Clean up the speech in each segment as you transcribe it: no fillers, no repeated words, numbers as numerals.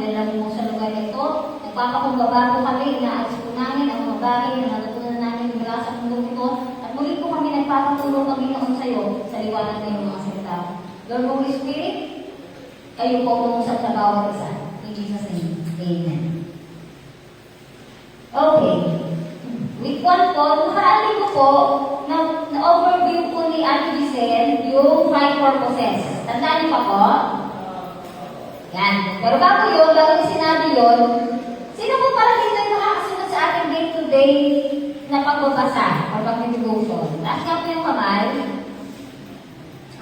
naglalamig mo sa lugar na ito. Nagpapakumbaba po kami, inaayos po namin ang mga bagay na natutunan namin mula sa mundong ito. At muli po kami nagpapatulong Panginoon sa iyo sa liwanag ng iyong mga salita. Lord Holy Spirit, kayo po pumusap sa bawat isa. In Jesus' name, Amen. Okay. Week 1 po, nakarali ko po, na-overview po ni Ate Giselle yung 5 purposes. Tandaan niyo pa po? Yan. Pero bago yung sinabi yun, sino po parang dito yung makakasunod sa ating day-to-day na pagbabasa o pag-devotion? Taas nga po yung kamay.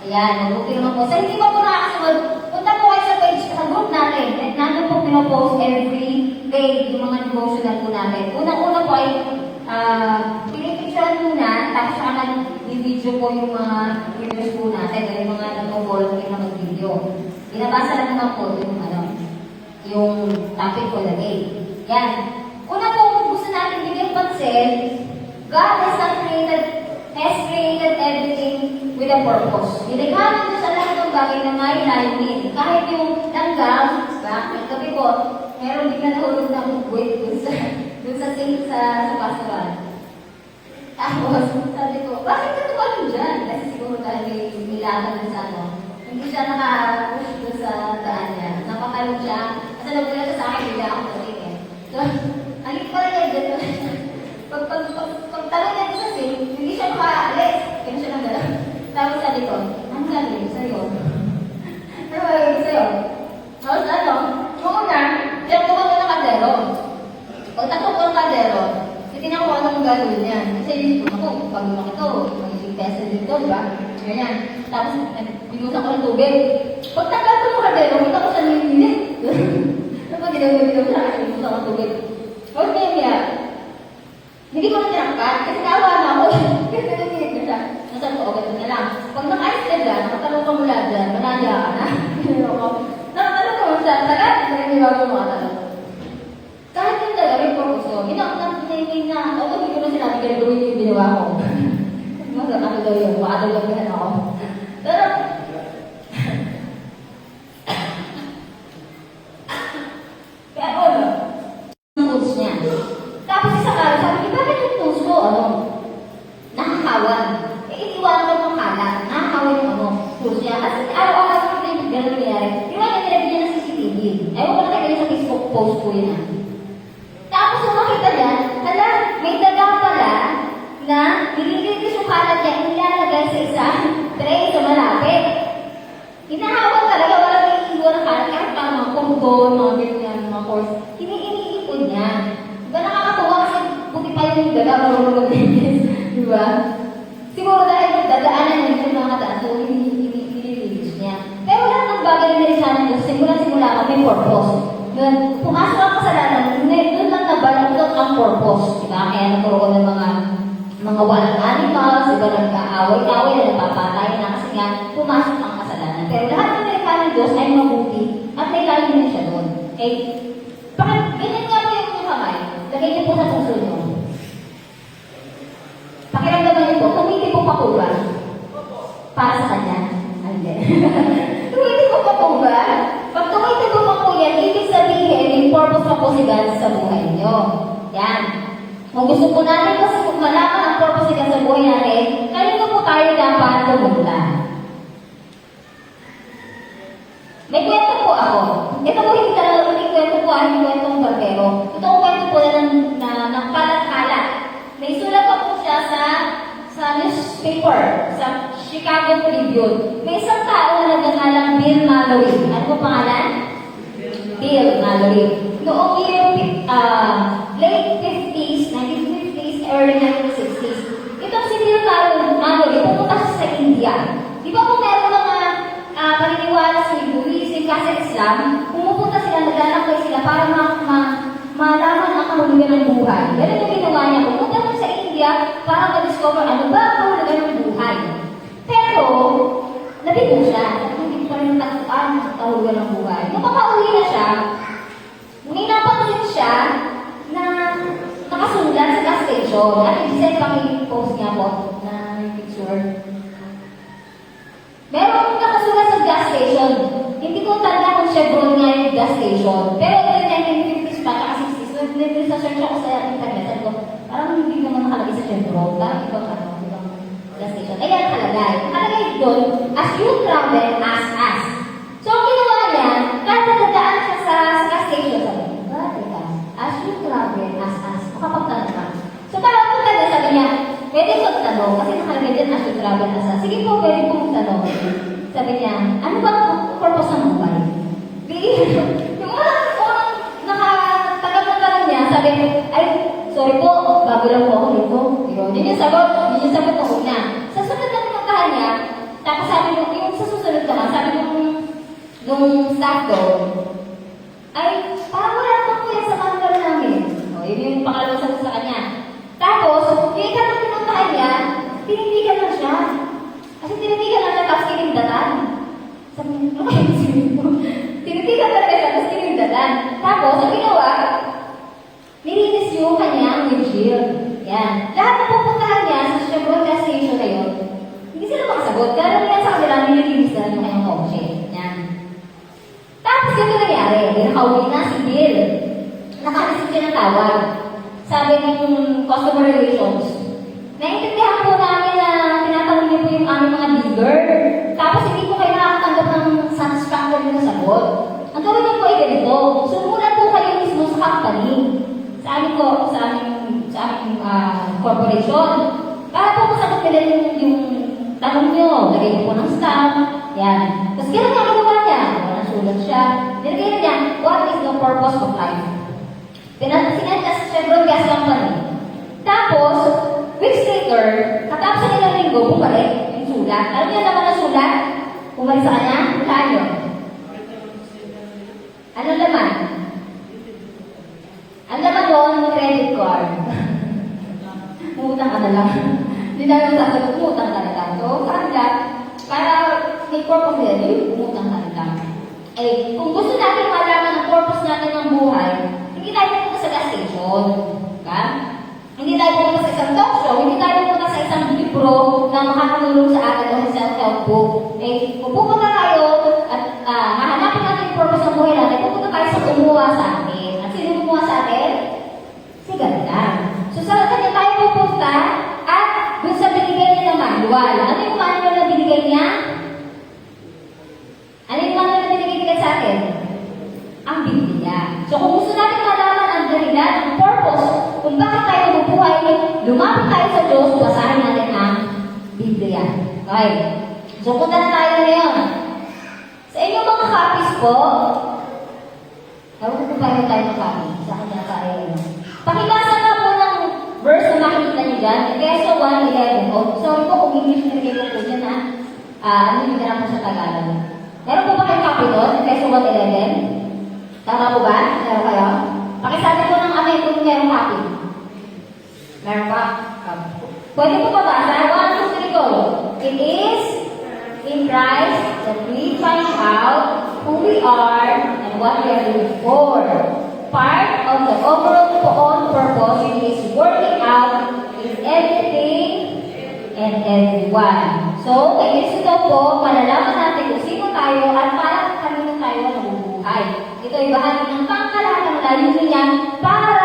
Ayan, mabuti naman po. Sa hindi pa po nakakasunod, punta po kayo sa page, sa group natin. Nandun po pinopost every day yung mga devotional po natin. Unang-una po ay pinipicturean muna, tapos saka nag-video po yung mga videos po natin, yung mga nag-volunteer na mag-video. Binabasa lang naman po yung topic for the day. Yan. Una po, gusto natin bigyan pansin, God has created everything with a purpose. Nilikha natin sa lahat ng bagay na may layunin. Kahit yung langgam, gabi po, meron bigla nahulog ng buwit dun sa sink sa pastoral. Tapos, sabi ko, bakit ka tumalong dyan? Kasi siguro dahil may nilaban dun sa hindi siya naka-push doon sa daan niya. Napakalong siya. Kasi nagulat siya sa akin, bigla ako natin eh. So, alit pa rin yan dito. Pagtalong niya sa sink, hindi siya makaalis. Kaya siya nang gano'n. Tapos sabi ko, ang galing sa'yo. Ano ba yung sa'yo? Tapos muna, siya ko ng kaldero. Pagtakot ko ng kaldero, titignan ko anong gagawin niya. Kasi ako, pag lumaki ito, magiging peso dito, diba? Ganyan. Tapos, binusan ko ng tubig. Pagtagal ko ng kaldero, kita ko sa nililin. Ano ba ginagawa sa akin? Binusan ko ng tubig. Okay, niya. Hindi ko na tinangkat, kasi kawa na ako. Kasi nililin na siya. Nasaan ko, okay, na lang. Pag naka-ice ka dyan, nakatalong ka mula dyan, manaya ka na. Nakatalong ka mula dyan, tagal, hindi bago makatalong. Kahit yung talaga, may purpose ko. Hindi ko na sinabi kaya gawin yung ginawa ko. Ano daw yun? Baka daw yung ako. Pero, kaya ano? Ang tools niya. Tapos isang araw, sabi niya, bakit yung tools ko? Nakakawan. Iniwanan ko ng kalat. Nakakawan yung tools niya. Kasi araw-araw ko na yung gano'n nangyari. Iwan niya nilagyan niya ng CCTV. Ewan ko na kayo sa Facebook post ko yun. Tapos nung makita niya, may dagang pala na nililitis yung kalat niya, nilalagay sa isang tray sa malapit. Hinahawan talaga, walang naiiwa ng kalat, kahit pa mga kumbon, mga ganyan, mga course. Iniipon niya. Diba nakakatuwa kasi buti pa yung daga, marunong maglinis. Diba? Siguro dahil dadaanan niya yung mga daan, so nililitis niya. Pero lahat ng bagay na nilisanan niya, simula ka, may purpose. Pumasok ang kasalanan, doon lang nabaluktot ang purpose. Diba? Kaya nagkaroon ng mga walang animals, diba nagka-away-away na napapatay na kasi nga pumasok ang kasalanan. Pero lahat ng nilika ng Diyos ay mabuti at may layunin siya doon. Okay? Ganyan nga po yung kamay. Lagay niyo po sa puso niyo. Pakiramdaman niyo po, tumiti po pa po ba? Para sa kanya? Hindi. Tumiti po pa po ba? Pag tumiti po pa po yan, ibig sabihin, may purpose pa po si God sa buhay niyo. Yan. Kung gusto po natin kasi kung malaman ang purpose niya sa buhay natin, kanino po tayo dapat pumunta? May kwento po ako. Ito po hindi talaga ulit kwento po, hindi kwentong barbero. Ito ang kwento po ng kalat-kalat. May sulat pa po siya sa newspaper, sa Chicago Tribune. May isang tao na nagngangalang Bill Mallory. Ano po pangalan? Bill Mallory. Noong year late 50s, 1950s, early 1960s, itong si Bill Mallory, pumunta siya sa India. Di ba kung meron mga paniniwala sa Hinduism kasi Islam, pumupunta sila, naglalakbay sila para malaman ang kahulugan ng buhay. Ganun yung ginawa niya. Pumunta siya sa India para ma-discover ano ba ang kahulugan ng buhay. Pero, nabigo siya. Hindi pa rin tatuan ang kahulugan ng buhay. Nung papauwi na siya, may napansin siya na nakasulat sa gas station. At i-send paki-post niya po na picture. Meron nakasulat sa gas station. Hindi ko tanda kung Chevron nga yung gas station. Pero in the 1950s pa, tsaka 60s, nag-research ako sa internet. Sabi ko, parang hindi naman nakalagay sa Chevron. Parang ibang gas station. Ayan, nakalagay. Nakalagay doon, as you travel, as. So, ang ginawa niya, kada dadaan siya sa gas station, sabi niya, teka, as you travel, as. Makapagtanong ka. So, parang punta niya, sabi niya, pwede ko magtanong, kasi nakalagay din as you travel, as. Sige po, pwede po magtanong. Sabi niya, ano ba ang purpose ng buhay? Yung unang nakatagal ng tanong niya, sabi niya, ay, sorry po, bago lang po ako dito. Yun yung sagot ng una. Sa sunod na pinuntahan niya, tapos sabi niya, yung sa susunod naman, sabi nung staff doon, ay, parang wala naman po yan sa manual namin. Yun yung pangalawang sagot sa kanya. Tapos, yung ikalawang pinuntahan niya, tinitigan lang siya. Kasi tinitigan lang siya, tapos kinindatan. Sabi niya, okay, tinitigan talaga siya, tapos kinindatan. Tapos, ang ginawa, nilinis yung kanyang windshield. Yan. Lahat na pupuntahan niya sa Chevron gas station na yun, hindi sila makasagot. Kaya lang sa kanila, nililinis na yung kanyang kotse. Yan. Tapos, yung nangyari, nakauwi na si Bill. Nakareceive siya ng tawag. Sabi ng customer relations, naiintindihan po namin na tinatanong niyo po yung aming mga dealer. Tapos hindi po kayo nakakatanggap ng satisfactory na sagot. Ang gawin niyo po ay ganito. Sumulat po kayo mismo sa company. Sa aming corporation. Para po masagot nila yung tanong niyo. Lagay niyo po ng stamp. Yan. Tapos kailan nga nagawa niya? Nasulat siya. Nilagay niya, what is the purpose of life? Sinenta sa Chevron Gas Company. Tapos, weeks later, katapos sa ilang linggo, bumalik yung sulat. Alam niyo naman ang sulat? Bumalik sa kanya? Saan yun? Anong laman? Ang laman doon, credit card. Umutang ka na lang. Hindi na yung sasagot, umutang ka na lang. So, saan ka? Para may purpose nila, umutang ka na lang. Eh, kung gusto natin malaman ang purpose natin ng buhay, hindi tayo pupunta sa gas station. Okay? Hindi tayo pupunta sa isang talk show, hindi tayo pupunta sa isang libro na makakatulong sa atin o sa self-help book. Eh, kung pupunta tayo at hahanapin natin yung purpose ng buhay natin, pupunta tayo sa gumawa sa atin. At sino gumawa sa atin? Si Ganda. So, sa kanya tayo pupunta at dun sa binigay niya ng manual. Ano yung manual na binigay niya? Ano yung manual na binigay niya sa atin? Ang Biblia. So, kung gusto natin malaman ang dahilan, ang purpose, kung bakit tayo mabuhay, lumapit tayo sa Diyos, basahin natin ang Biblia. Okay. So, punta na tayo ngayon. Sa inyong mga copies po, ewan ko pa tayo ng copy. Sa kanya tayo. Pakibasa nga po ng verse na makikita niyo dyan. Efeso 1:11. Sorry po kung English na rin po dyan ha. Ano yung po sa Tagalog. Meron po ba kayong copy doon? Efeso 1:11? Tama po ba? Meron kayo? Pakisabi po ng amay kung meron copy. Meron pa? Pwede po pabasa? 1, 2, 3, go. It is in Christ that we find out who we are and what we are doing for. Part of the overall purpose is working out in everything and everyone. So, kay Kristo po, malalaman natin kung sino tayo at para kanino tayo nabubuhay. Ito ay bahagi ng pangkalahatang layunin niya para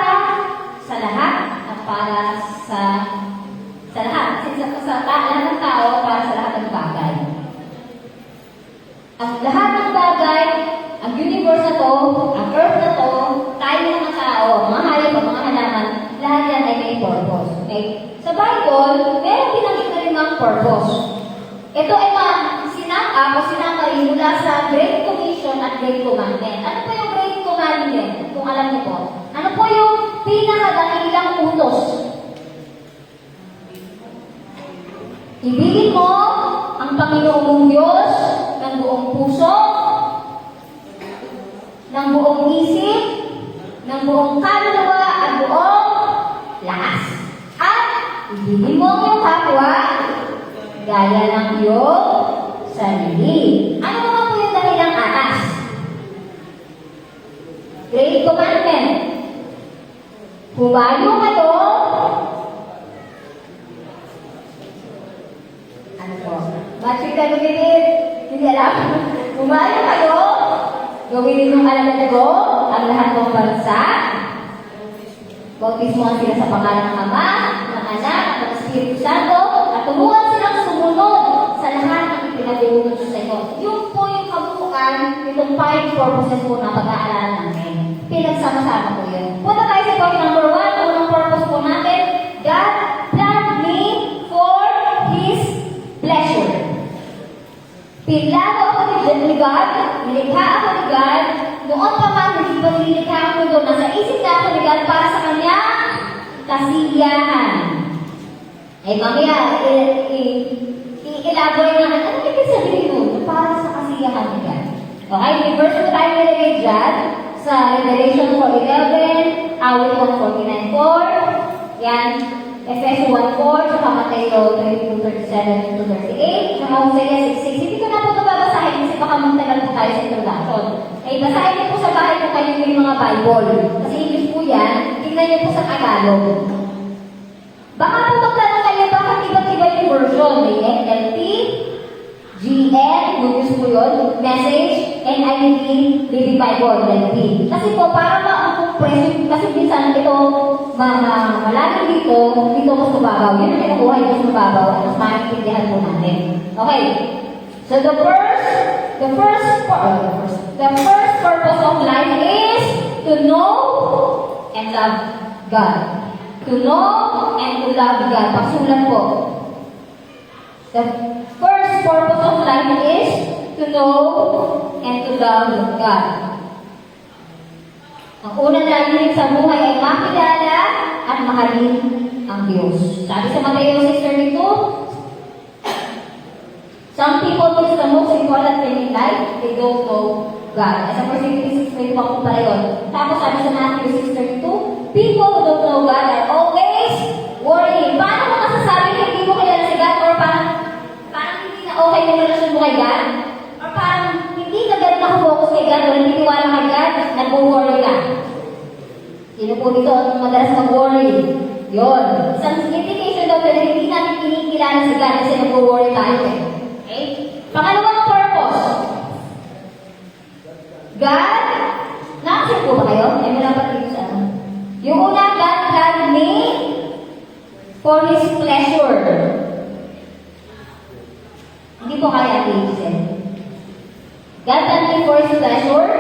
sa lahat at para sa lahat. Kasi sa lahat ng tao, para sa lahat ng bagay. Ang lahat ng bagay, ang universe na to, ang earth na to, tayo mga tao, mga hayop, mga halaman, lahat yan ay may purpose. Okay? Sa Bible, meron pinagit na rin ang purpose. Ito ay sinamari mula sa Great Commission at Great Commandment. Ano po yung Great Commandment? Kung alam niyo po. Ano po yung pinakadakilang utos? Ibigin mo ang Panginoong mong Diyos ng buong puso, ng buong isip, ng buong kaluluwa at buong lakas. At ibigin mo ang kapwa gaya ng iyong sarili. Ano naman po yung dahilang atas? Great Commandment. Humayo kayo. Ano po? Matching ka lumilid. Hindi alam. Humayo kayo Gawin ninyong alagad ko ang lahat ng bansa. Bautismohan sila sa pangalan ng Ama, ng Anak, at ng Espiritu Santo, at tumuhan silang sumunod sa lahat ng ipinag-iunod sa inyo. Yun po yung kabuuan, itong 5 purposes po na pag-aaralan namin. Pinagsama-sama po yun. Punta tayo sa point number 1, unang purpose po natin, God planned me for His pleasure. Pinlano ako ni God, nilikha ako ni God, noon pa man, hindi pa nilikha ako doon, nasa isip na ako ni God para sa kanyang kasiyahan. Eh, mamaya, i-elaborate naman, ano ibig sabihin nun? Para sa kasiyahan ni God. Okay, may verse po tayo nilagay dyan, sa Revelation 4:11, Awit 1:49-4, yan, Efeso 1:4, saka Mateo 22:37-38, saka Hosea 6:6. Hindi ko na po ito babasahin kasi baka magtagal po tayo sa introduction. Eh, basahin niyo po sa bahay po kayo yung mga Bible. Kasi English po yan, tingnan niyo po sa Tagalog. Baka po magtanong kayo, bakit iba't iba yung version? May NLT, GN, Lugus po yun, Message, NIV, Living Bible, NLT. Kasi po, para ma-compress, kasi minsan ito, malalim dito mas mababaw. Yan ang kinukuha yung mas mababaw at mas maintindihan po natin. Okay. So the first purpose of life is to know and love God. To know and to love God. Pagsulat po. The first purpose of life is to know and to love God. Ang unang layunin sa buhay ay makilala at mahalin ang Diyos. Sabi sa Mateo 6:32, some people think the most important thing in life, they don't know God. As a Timothy 6:21 po pala yun. Tapos sabi sa Matthew 6:32, people who don't know God are always worrying. Paano mo masasabi hindi mo kilala si God? Or parang hindi na okay yung relasyon mo kay God? Or parang hindi ka ganun nakapokus kay God? Or hindi tiwala kay God? Nag-worry ka. Sino po dito ang madalas mag-worry? Yun. Isang indication daw na hindi natin kinikilala si God kasi nag-worry tayo eh. Okay? Pangalawang purpose. God, nakasip po ba kayo? Ay, malapat dito sa ano. Yung una, God planned me for His pleasure. Hindi po kaya i-listen. God planned me for His pleasure.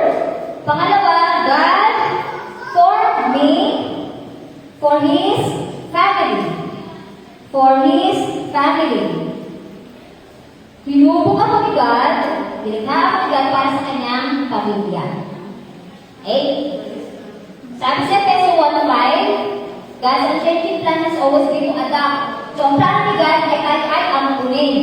Pangalawa, God formed me for His family. For His family. Hinubog ako ni God, nilikha ako ni God para sa kanyang pamilya. Okay? Sabi sa Efeso 1:5, God's unchanging plan has always been to adapt. So, ang plano ni God ay kahit ampunin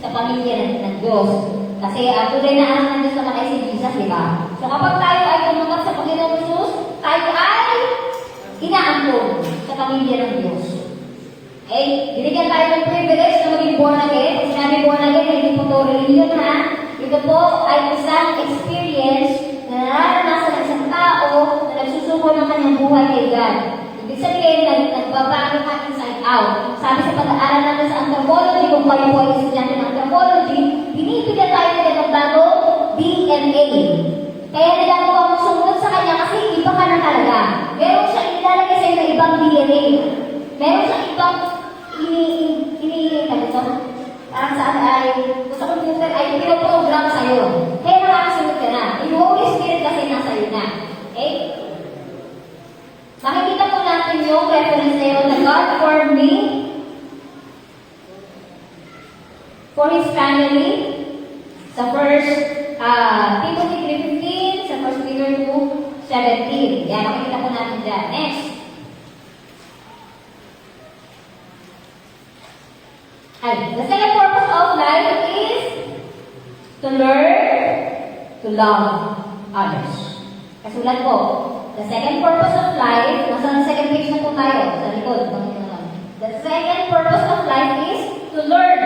sa pamilya ng Diyos. Kasi tunay na anak ng Diyos naman ay si Jesus, di ba? So, kapag tayo ay tumanggap sa Panginoong Jesus, tayo ay inaampun sa pamilya ng Diyos. Okay? Binigyan tayo ng privilege na maging born again. Sinabi born again, hindi po ito religion ha. Ito po ay isang experience na nararanasan ng isang tao na nagsusuko ng kanyang buhay kay God. Ibig sabihin, nagbabago ka inside out. Sabi sa pag-aaral natin sa anthropology, kung kayo po ay estudyante ng anthropology, binibigyan tayo ng bagong DNA. Kaya nagagawa mo sumunod sa kanya kasi iba ka na talaga. Meron siya ilalagay sa iyo na ibang DNA. Meron siyang ibang parang saan ay, sa computer ay pinoprogram sa'yo. Kaya nakakasunod ka na. Yung Holy Spirit kasi nasa iyo na. Okay? Makikita po natin yung reference na yun na God formed me for His family sa first Timothy 3:15, sa 1 Peter 2:17. Yan, makikita po natin dyan. Next. The second purpose of life is to learn to love others. Kasulat po, the second purpose of life, nasa second page na po tayo, sa likod. The second purpose of life is to learn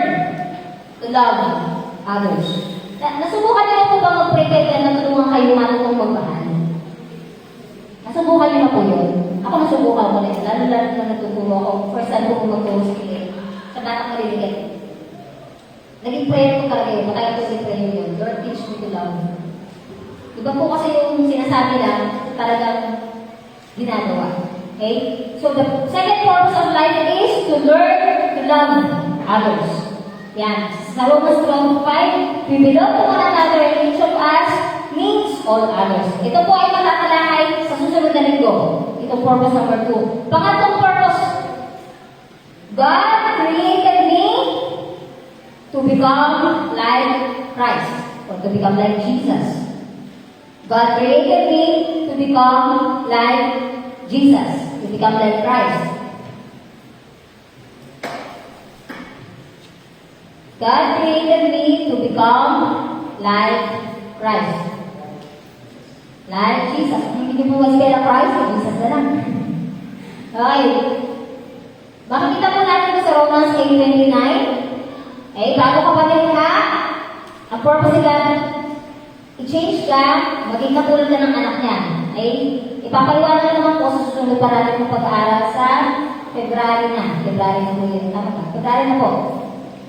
to love others. Nasubukan niyo po ba mag-prepare na natulungan kayo matutong magmahal? Nasubukan niyo na po yun? Ako nasubukan ko rin. Lalo na natuturo ako. First time ko magturo sa kanya. Sa batang maliliit. Naging prayer ko talaga yun. Matagal ko si prayer yun. Lord, teach me to love. Iba po kasi yung sinasabi lang, talagang ginagawa. Okay? So the second purpose of life is to learn to love others. Yan. Sa Romans 12:5, we belong to one another and each of us needs all others. Ito po ay matatalakay sa susunod na linggo. Ito purpose number 2. Pangatlong purpose, God created me to become like Christ or to become like Jesus. God created me to become like Jesus, to become like Christ. God created me to become like Christ. Like Jesus. Hindi niyo po spell ang Christ, Jesus na lang. Okay. Makikita po natin sa Romans 8:29. Okay, bago ka pa nilikha, ang purpose ni God, i-change ka, maging katulad ka ng anak niya. Okay? Ipapaliwanag na naman po sa susunod pa natin ng pag-aaral sa February na. February na po yun. Tama ba? February na po.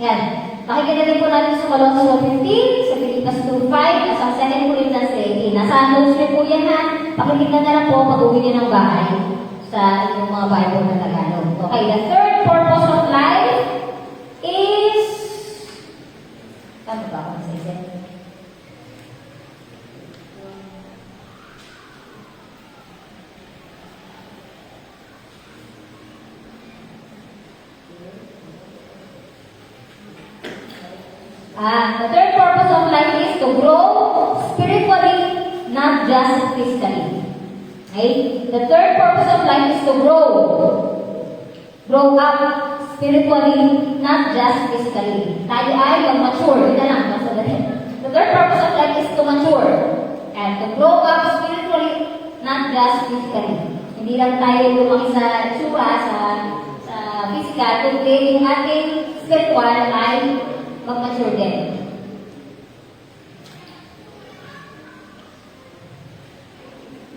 Yan. Makikita din po natin sa Colossians 1:15, sa Philippians 2:5, at sa 2 Corinthians 3:18. Nasa notes niyo po yan ha. Pakikita na lang po pag-uwi niyo ng bahay sa inyong mga Bible na Tagalog. Okay, the third purpose of life is... Tama ba ako sa isip? The third purpose of life is to grow spiritually, not just physically. Okay? The third purpose of life is to grow. Grow up spiritually, not just physically. Tayo ay mag-mature. Ito lang, masadali. The third purpose of life is to mature. And to grow up spiritually, not just physically. Hindi lang tayo lumaki sa itsura, sa physical, kundi yung ating spiritual ay mag-mature din.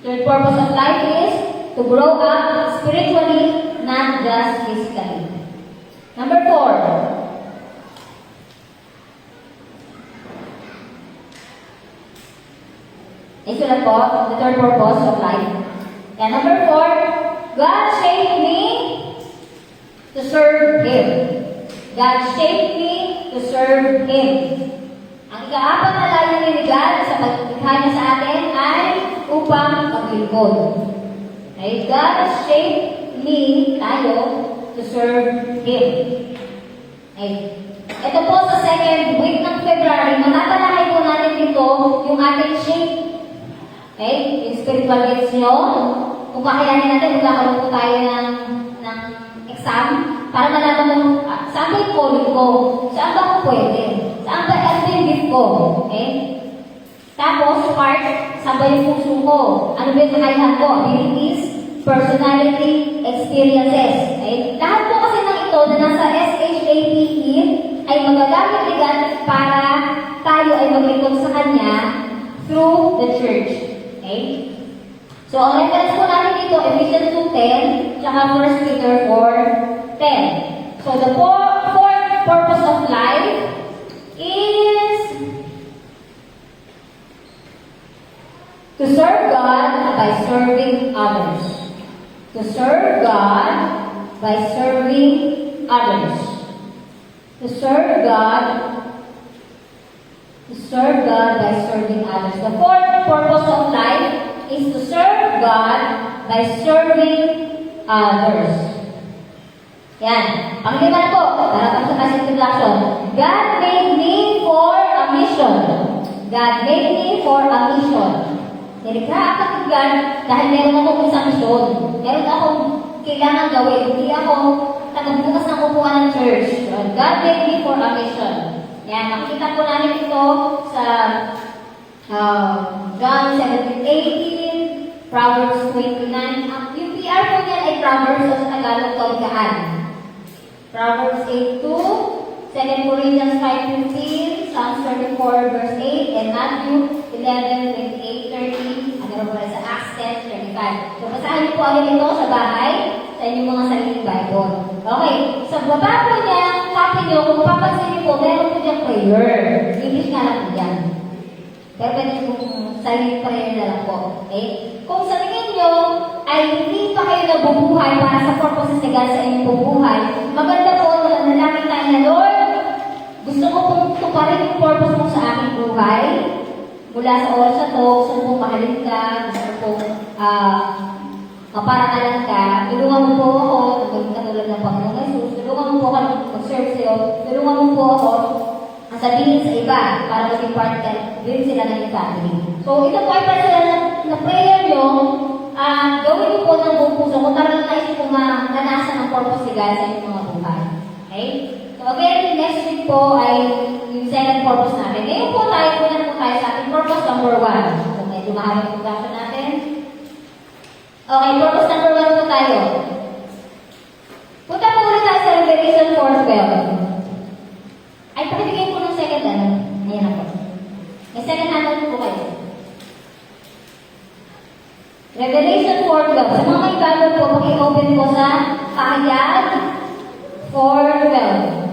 Third purpose of life is to grow up spiritually, not just physically. Number 4. Ito lang po, the third purpose of life. And number 4, God shaped me to serve Him. God shaped me to serve Him. Ang ika-apat na layunin ni God sa paglikha niya sa atin ay upang maglingkod. Okay? God shaped me, tayo, to serve Him. Okay? Ito po sa second week ng February, matatalakay po natin dito yung ating shape. Okay? Yung spiritual gifts nyo. Kung kakayanin natin, magkakaroon po tayo ng exam para malaman mo, saan ba yung calling ko? Saan ba ako pwede? Saan ba yung gift ko? Okay? Tapos, part, saan ba yung puso ko? Ano ba yung kakayahan ko? Abilities, personality, experiences. Okay? Lahat po kasi ng ito na nasa SHAPE ay magagamit ni God para tayo ay maglingkod sa Kanya through the church. Okay? So, ang reference po natin dito, Ephesians 2:10, tsaka 1 Peter 4:10. So, the fourth purpose of life is to serve God by serving others. To serve God by serving others. To serve God by serving others. The fourth purpose of life is to serve God by serving others. Yan. Panglima na po, para sa kasi introduction. God made me for a mission. God made me for a mission. Nilikha ako ng God dahil meron akong isang mission. Meron akong kailangan gawin. Hindi ako tagabukas ng upuan ng church. God made me for a mission. Yan. Makikita po namin ito sa John 17:18, Proverbs 29. Yung PR po niyan ay Proverbs sa Tagalog Kawikaan. Proverbs 8:2, 2 Corinthians 5:15, Psalms 34 verse 8, and Matthew 11:28-30, ano po sa Acts 10:35. So, basahin niyo po agad ito sa bahay, sa inyong mga sariling Bible. Okay, sa baba po niya, copy niyo, kung papansin niyo po, meron po diyang prayer. English nga lang po yan. Pero pwede kung silent prayer na lang po. Okay? Kung sa tingin nyo ay hindi pa kayo nabubuhay para sa purposes ni God sa inyong bubuhay, maganda po na nanalangin tayo na, Lord, gusto ko pong tuparin yung purpose mo sa aking buhay. Mula sa oras na to, gusto kong mahalin ka, gusto kong maparakalan ka, tulungan mo po ako, katulad ng Panginoong Jesus, tulungan mo po ako mag-serve sa'yo, tulungan mo po ako ang sabihin sa iba para maging part din sila ng yung family. So, ito po ay personal na prayer nyo, gawin niyo po ng buong puso kung talagang naisip kong mananasan ang purpose ni God sa inyong mga buhay. Okay? So, again, next week po ay yung second purpose natin. Ngayon po tayo sa ating purpose number 1. So, medyo mahaba yung introduction natin. Okay, purpose number 1 po tayo. Punta po ulit tayo sa Revelation 4:12. Ay, pakibigay po ng second ano. Ayan na po. May second handout po kayo. Revelation 4:12. Sa mga may Bible po, paki-open po sa Pahayag 4:12.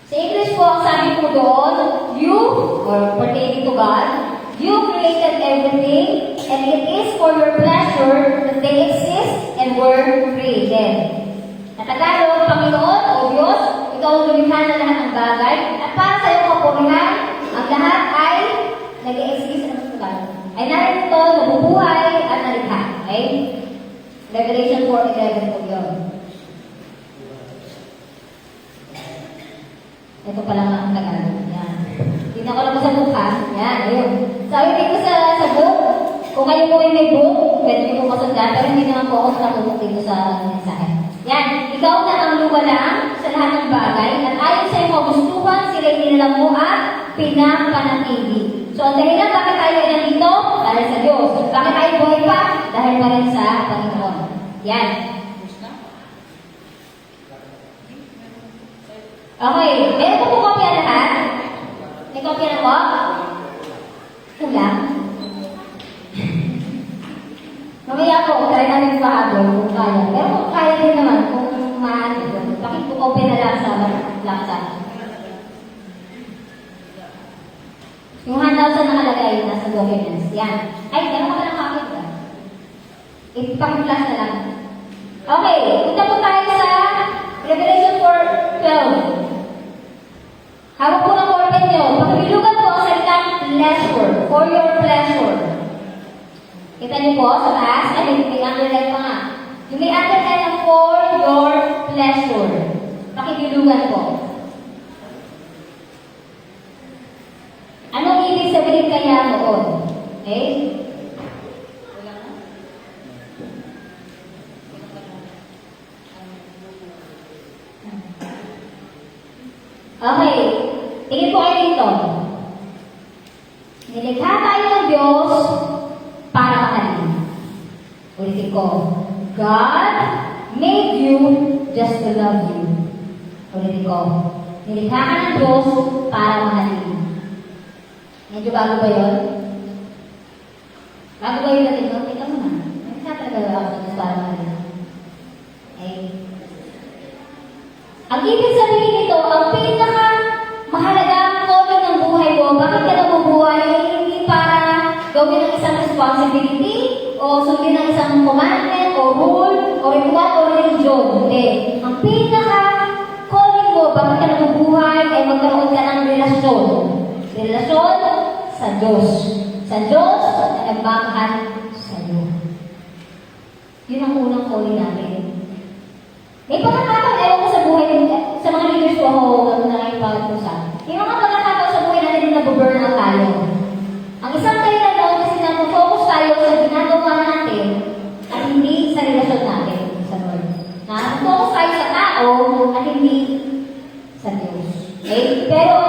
Sa English po, ang sabi po doon, you, or pertaining to God, you created everything, and it is for your pleasure that they exist and were created. Sa Tagalog, Panginoon o Diyos, ikaw ang lumikha na lahat ng bagay, at para sa iyong kapurihan, ang lahat ay nag-i-exist ay narito, nabubuhay, at nalikha. Okay? Revelation 4:11 po yun. Ito pala nga ang Tagalog. Yan. Tingnan ko lang po sa bukas. Yan, ayun. Sabi dito sa book, kung kayo po ay may book, pwede niyo po kasundan, pero hindi naman po ako nakubuk dito sa mensahe. Yan, ikaw na ang luwalang sa lahat ng bagay, at ayon sa iyong magustuhan, sila inilang mo at pinapanatili. So, ang dahilan bakit tayo ay nandito? Dahil sa Diyos. Bakit tayo buhay pa? Dahil pa rin sa Panginoon. Yan. Okay, meron po po kopya lahat? May kopya na po? Kulang? Mamaya po, try namin pahabol kung kaya. Pero kung kaya din naman, kung maaari po, pakipukopya na lang sa laptop. Yung handout sa nakalagay nasa documents. Yan. Ay, gano'n ka lang kapit ba? Ipakiplas na lang. Okay, punta po tayo sa Revelation 4:12. Hawak po ng corpen nyo. Pagbilugan po ang salitang pleasure, for your pleasure. Kita niyo po sa taas, ay may underline pa nga. Yung may underline na for your pleasure. Pakibilugan po. Anong ibig sabihin kaya noon? Okay? Okay. Tingin po kayo dito. Nilikha tayo ng Diyos para mahalin. Ulitin ko. God made you just to love you. Ulitin ko. Nilikha ka ng Diyos para mahalin. Medyo bago ba yun? Bago ba yun natin? Ikaw mo na. Nilikha talaga ako ng Diyos para mahalin. Okay. Ang ibig sabihin nito, ang pinaka-mahalagang calling ng buhay mo, bakit ka nabubuhay, hindi para gawin ng isang responsibility, o sundin ng isang commandment, o rule, o ritual, o religion. Hindi. Ang pinaka-calling mo, bakit ka nabubuhay, ay magkaroon ka ng relasyon. Relasyon sa Diyos. Sa Diyos na nagmamahal sa iyo. Yun ang unang calling natin. May pagkakataon, ewan ko sa buhay, sa mga leaders ko ako nakipag-usap. May mga pagkakataon sa buhay natin na nabuburn out tayo. Ang isang dahilan doon kasi nag-focus tayo sa ginagawa natin at hindi sa relasyon natin sa Lord. Nag-focus tayo sa tao at hindi sa Diyos. Okay? Pero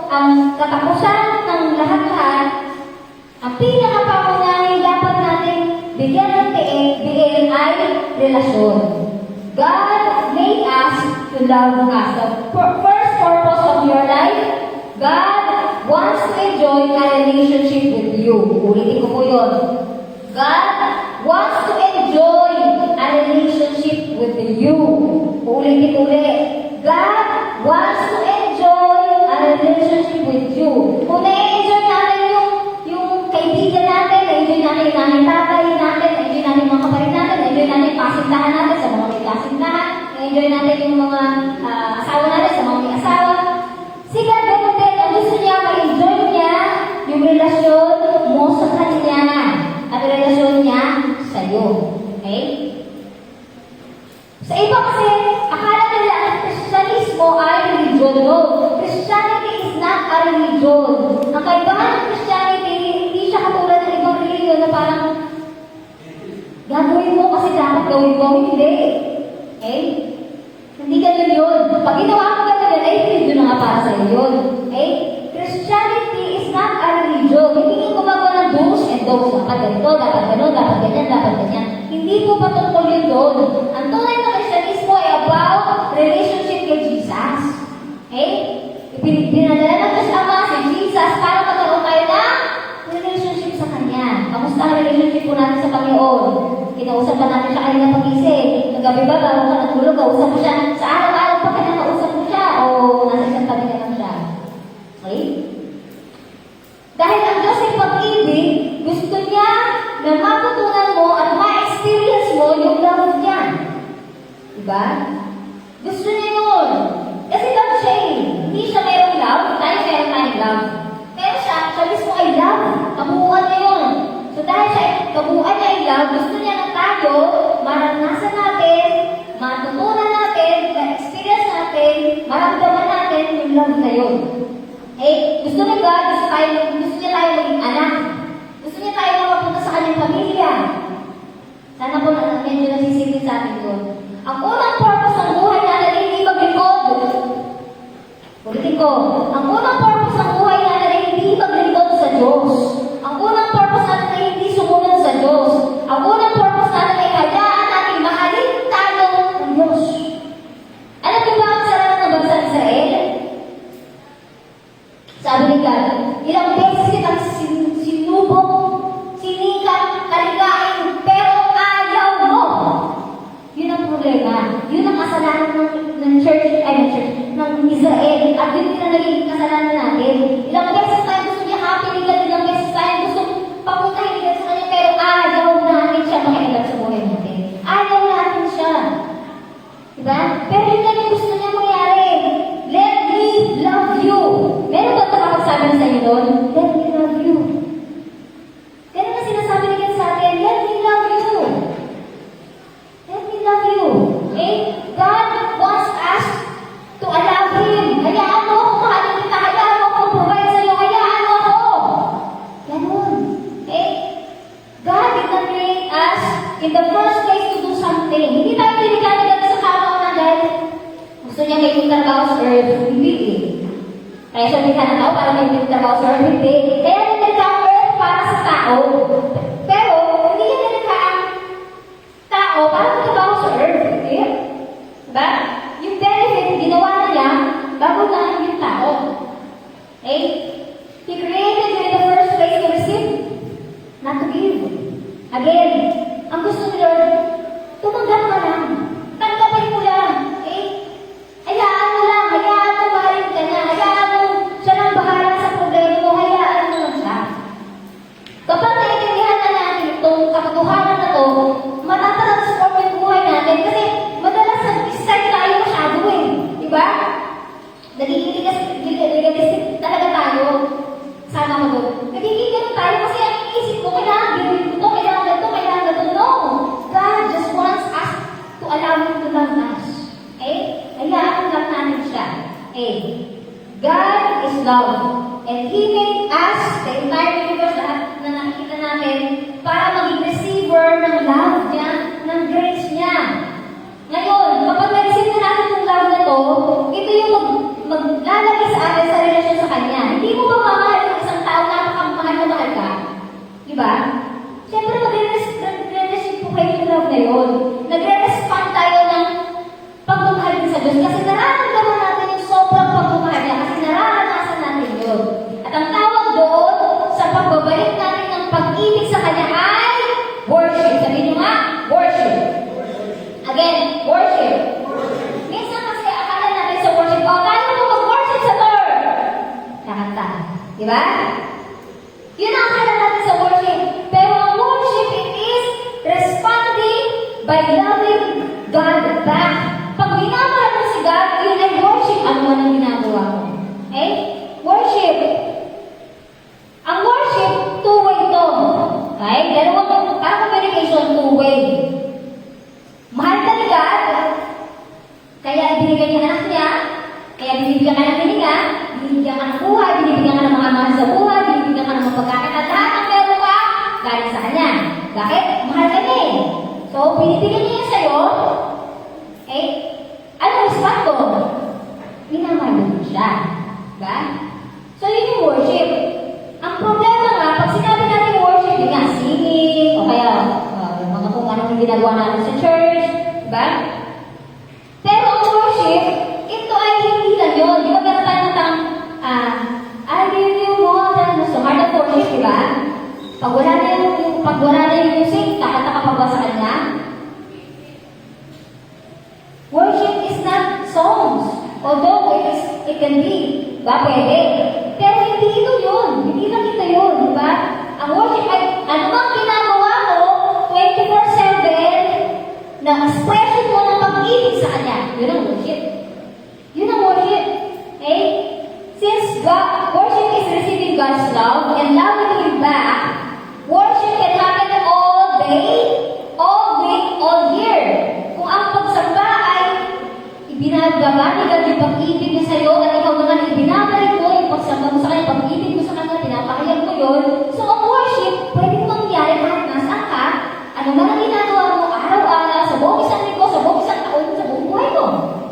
ang katapusan ng lahat-lahat, ang pinakapangunahing dapat natin bigyan ng bigyan ay relasyon. God made us to love us. The first purpose of your life, God wants to enjoy a relationship with you. Ulitin ko po yun. God wants to enjoy a relationship with you. Ulitin ulit. God wants to enjoy a relationship with you. namin tatay natin, na-enjoy natin yung mga kapatid natin, na-enjoy natin yung kasintahan natin sa mga may kasintahan, na-enjoy natin yung mga asawa natin sa mga may asawa. Si God, ganun din, ang gusto niya, ma-enjoy niya yung relasyon mo sa Kanya at relasyon niya sa iyo. Okay? Sa iba kasi, akala nila ang Kristyanismo ay religion. No, Christianity is not a religion. Ang kaibahan ng Christianity, hindi siya katulad ng ibang religion na parang gagawin mo kasi dapat gawin mo. Hindi. Okay? Hindi ganun yun. Pag ginawa mo ganun yun, ay religion na nga para sa iyo yun. Okay? Christianity is not a religion. Hindi yung gumagawa ng do's and don'ts. Dapat ganito, dapat gano'n, dapat ganyan, dapat ganyan. Hindi po patungkol yun doon. Ang tunay na Kristyanismo ay about relationship with Jesus. Okay? Pinadala ng Diyos Ama si Jesus para magkaroon tayo ng relationship sa Kanya. Kamusta ang relationship po natin sa Panginoon? Kinausap ba natin siya kanina pag-isip? Nagabi ba, bago ka nagulog, kausap mo siya? Sa araw-araw pa ka nakausap mo siya? O nasa isang tabi ka lang siya? Okay? Dahil ang Diyos ay pag-ibig, gusto niya na matutunan mo at ma-experience mo yung love niya. Diba? Gusto niya yun. Kasi love siya eh. Hindi siya mayroong love, tayo meron tayong love. Pero siya mismo ay love. Kabuuan niya yun. So dahil siya kabuuan niya ay love, gusto niya na tayo maranasan natin, matutunan natin, ma-experience natin, maramdaman natin yung love na yun. Eh, gusto ni God, gusto niya tayo maging anak. Gusto niya tayo mapunta sa kanyang pamilya. Sana po medyo nasisipin sa atin yun. Ang unang purpose ng buhay natin ay hindi maglingkod. Ulitin ko. Ang unang purpose ng buhay natin ay hindi maglingkod sa Diyos. Ang unang purpose natin ay hindi sumunod sa Diyos. Ang unang purpose natin ay hayaan natin mahalin tayo ng Diyos. Alam niyo ba ang sarap ng bansa ng Israel? Sabi ni God, ilang beses kitang sinubok, sinikat, taligain, pero ayaw mo. Yun ang problema. Yun ang kasalanan ng church, ng Israel. At yun din ang naging kasalanan natin. Ilang beses tayo gusto niya happy ni God, ilang beses tayo gusto papuntahin ni God sa kanya, pero ayaw natin siya makialam sa buhay natin. Ayaw natin siya. Diba? Pero yun lang yung gusto niya mangyari. Let me love you. Meron ba nakapagsabi sa inyo doon? Let me love you. Ganun na sinasabi ni God sa atin, let me love you. Let me love you. Okay? God wants us to allow Him. Hayaan mo kung mahalin kita. Hayaan mo kung provide sa iyo. Hayaan mo ako. Ganun. Okay? God did not create us in the first place to do something. Hindi tayo nilikha na sa kamaw na dahil gusto niya may trabaho sa earth. Hindi eh. Kaya siya nilikha na tao para may trabaho sa earth. Hindi. Kaya nilikha ang earth para sa tao. Pero, hindi niya nilikha ang tao para magtrabaho sa earth. Okay? Diba? Yung benefit, ginawa na niya bago na yung tao. Okay? He created you in the first place to receive, not to give. Again, ang gusto ni Lord, tumanggap ka lang. Tanggapin mo lang. Okay? Hayaan mo lang. Hayaan mo mahalin ka na. Hayaan mo siya lang bahala sa problema mo. Hayaan mo lang siya. Kapag naiintindihan na natin itong katotohanan na to, matatransform yung buhay natin kasi madalas nag-start tayo masyado eh. Diba? Nagigiligas talaga tayo. Sana mo doon. Nagigiligas tayo kasi ang iisip ko, kailangan gawin ko to, kailangan ganito, kailangan ganito. No! God just wants us to allow Him to love us. Okay? Hayaan lang natin siya. Okay? God is love. And He made us, the entire universe na nakikita natin, para maging receiver ng love niya, ng grace niya. Ngayon, kapag na-receive na natin yung love na to, ito yung maglalagay sa atin sa relasyon sa Kanya. Hindi mo ba mamahal ng isang tao napakamahal na mahal ka? Diba? Siyempre, magre-receive po kayo yung love na yun. Nagre-respond tayo ng pagmamahal din sa Diyos kasi nararamdaman natin yung sobrang pagmamahal niya kasi nararanasan natin yun. At ang tawag doon sa pagbabalik natin ng pag-ibig sa Kanya ay worship. Sabihin niyo nga, worship. Again, worship. Minsan kasi akala natin sa worship, tayo mo mag-worship sa Lord. Kakanta. Diba? Yun ang akala natin sa worship. Pero ang worship by loving God back. Pag minamahal mo si God, yun ay worship. Ano man ang ginagawa mo? Okay? Worship. Ang worship, two-way to. Okay? Dalawang communication, two-way. Mahal ka ni God, kaya ibinigay niya anak niya, kaya binibigyan ka ng hininga, binibigyan ka ng buhay, binibigyan ka ng mga mahal sa buhay, binibigyan ka ng mga pagkain at lahat ng meron ka, galing sa kanya. Bakit? Mahal ka niya eh. So, binibigyan niya sa'yo, eh, ano ang response ko? Minamahal mo siya. Diba? So, yun yung worship. Ang problema nga, pag sinabi natin worship, yun nga, singing, o kaya, mga kung anong ginagawa natin sa church, diba? Pero ang worship, ito ay hindi lang yun. Di ba meron tayo ng I give you more than so heart of worship, di ba? Pag wala na yung music, kakanta ka pa ba sa kanya? Worship is not songs. Although it can be, ba pwede. Pero hindi ito yun. Hindi lang ito yun, di ba? Ang worship ay ano bang ginagawa mo 24/7 na expression mo ng pag-ibig sa kanya. Yun ang worship. Yun ang worship. Okay? Since worship is receiving God's love and loving Him back, worship can happen all day, all week, all year. Kung ang pagsamba ay ibinababalik God yung pag-ibig niya sa'yo at ikaw naman ibinabalik mo yung pagsamba mo sa kanya, pag-ibig mo sa kanya, pinapahayag mo yun. So ang worship, pwedeng mangyari kahit nasaan ka, ano man ang ginagawa mo araw-araw, sa buong isang linggo, sa buong isang taon, sa buong buhay mo.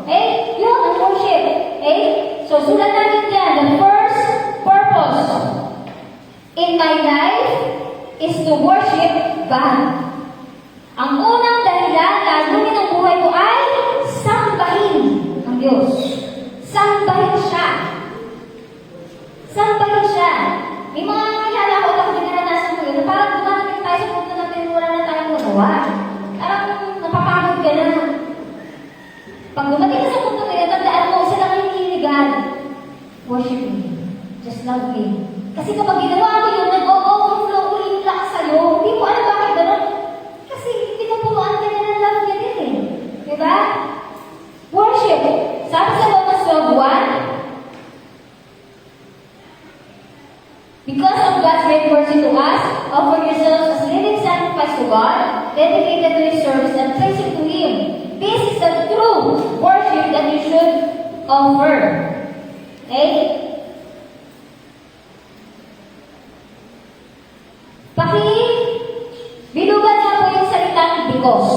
Okay? Yun ang worship. Okay? So sulat natin dyan, the first purpose in my life is to worship God. Ang unang dahilan, layunin ng buhay ko ay sambahin ang Diyos. Sambahin siya. Sambahin siya. May mga kilala ko, ako din naranasan ko yun, parang dumating tayo sa punto natin, wala na tayong magawa. Parang napapagod ka na. Pag dumating ka sa punto na yun, tandaan mo, isa lang ang hindi God. Worship me. Just love me. Kasi kapag ginawa mo yun, nag-overflow ulit yung lakas sa'yo. Hindi mo alam bakit gano'n. Kasi pinupunuan ka na ng love niya din eh. Diba? Worship. Sabi sa Romans 12:1, because of God's great mercy to us, offer yourselves as living sacrifice to God, dedicated to His service and pleasing to Him. This is the true worship that you should offer. Okay? Bilugan na po yung salitang because.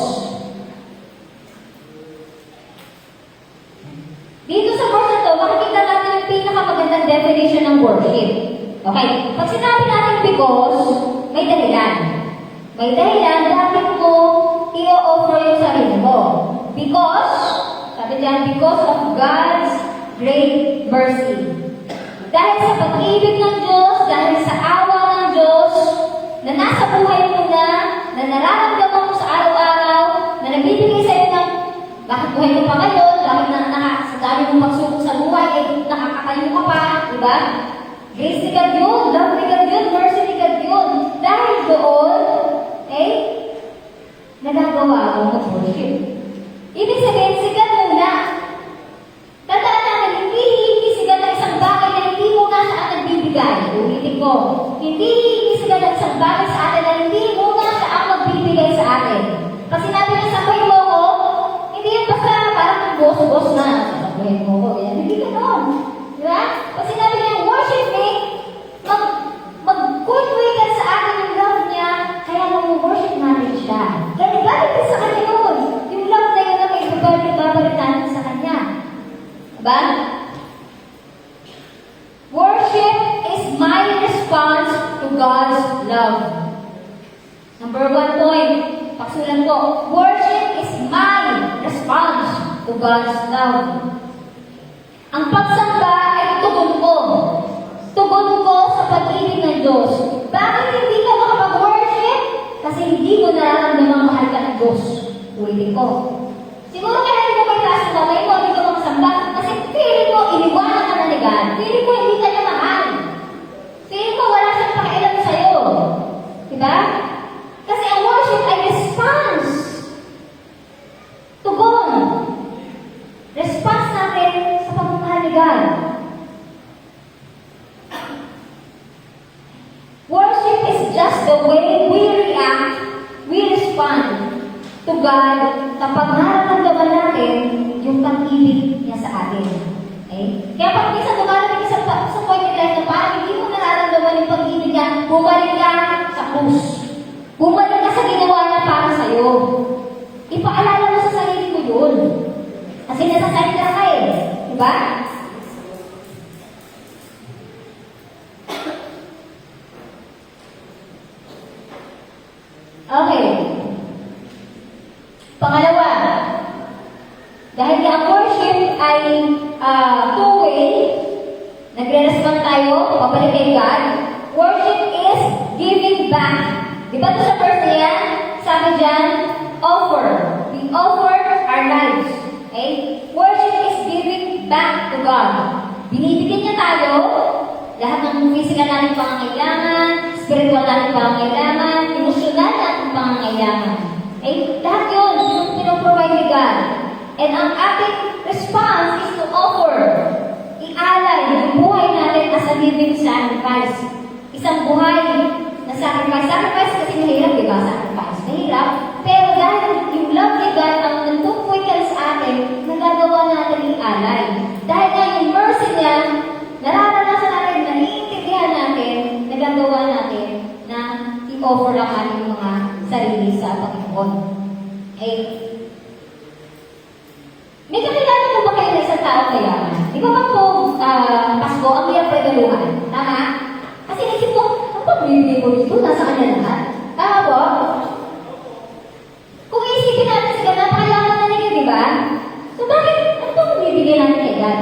Dito sa verse na to, makikita natin yung pinakamagandang definition ng worship. Okay, pag sinabi natin because, may dahilan. May dahilan, bakit mo i-offer yung sarili mo. Because, sabi diyan, because of God's great mercy. Dahil sa pag-ibig ng Diyos, dahil sa awa ng Diyos, na nasa buhay mo na nararamdaman mo sa araw-araw, na nagbibigay sa'yo ng bakit buhay ka pa ngayon, bakit sa dami mong pagsubok sa buhay, eh nakakatayo ka pa, diba? Grace ni God yun, love ni God yun, mercy ni God yun. Dahil doon, nagagawa mo mag-worship. Ibig sabihin, si God muna. Tandaan natin, hindi si God ng isang bagay na hindi mo na siya ang nagbibigay. Ulitin ko, hindi si God ng isang bagay sa atin na hindi mo na siya ang magbibigay sa atin. Pag sinabi niya, sabahin mo ko, hindi yun basta parang boss na. Sabahin mo ko, yan. Hindi ganon. Diba? Pag sinabi niya, worship me, mag-good ka sa atin yung love niya, kaya mag-worship natin siya. Kaya ibalik ka sa kanya yun. Yung love na yun na may ibabalik natin sa kanya. Diba? Worship is my response to God's love. Number 1 point, pagsulan ko, worship is my response to God's love. Ang pagsamba ay tugon ko. Tugon ko sa pag-ibig ng Diyos. Bakit hindi ka makapag-worship? Kasi hindi mo nararamdaman mahal ka ng Diyos. Ulitin ko. Siguro kaya hindi mo may taas ng kamay mo, hindi ka makasamba. Kasi feeling mo, iniwanan ka na ni God. Feeling mo, hindi ka niya mahal. Feeling mo, wala siyang pakialam sa'yo. Diba? Kasi ang worship ay response God kapag nararamdaman natin yung pag-ibig niya sa atin. Okay? Kaya pag minsan dumating sa point in life na parang hindi mo nararamdaman yung pag-ibig niya, bumalik ka sa krus. Bumalik ka sa ginawa niya para sa'yo. Ipaalala mo sa sarili mo yun. Kasi nasasayang ka eh. Diba? Okay. Pangalawa, dahil ang worship ay two-way, nagre-respond tayo, pabalik kay God. Worship is giving back. Di ba ito sa verse na yan? Sabi dyan, offer. We offer our lives. Okay? Worship is giving back to God. Binibigyan niya tayo, lahat ng physical natin pangangailangan, spiritual natin pangangailangan, emotional natin pangangailangan. Okay? Lahat yun, yung pinoprovide ni God. And ang ating response is to offer. Ialay yung buhay natin as a living sacrifice. Isang buhay na sacrifice. Sacrifice kasi mahirap, di ba? Sacrifice. Mahirap. Pero dahil yung love ni God ang nagtukoy ka sa atin, nagagawa natin ialay. Dahil nga yung mercy niya, nararanasan natin, naiintindihan natin, nagagawa natin na i-offer ang ating mga sarili sa Panginoon. Okay? May kakilala mo ba kayo na isang tao mayaman? Di ba ba po, Pasko, ang iyang regaluhan? Tama? Kasi naisip ko, ano ba bibigay ko dito? Nasa kanya lahat? Tama po? Kung iisipin natin sila, napakayaman na nila, di ba? So bakit, ano ba bibigay natin kay God?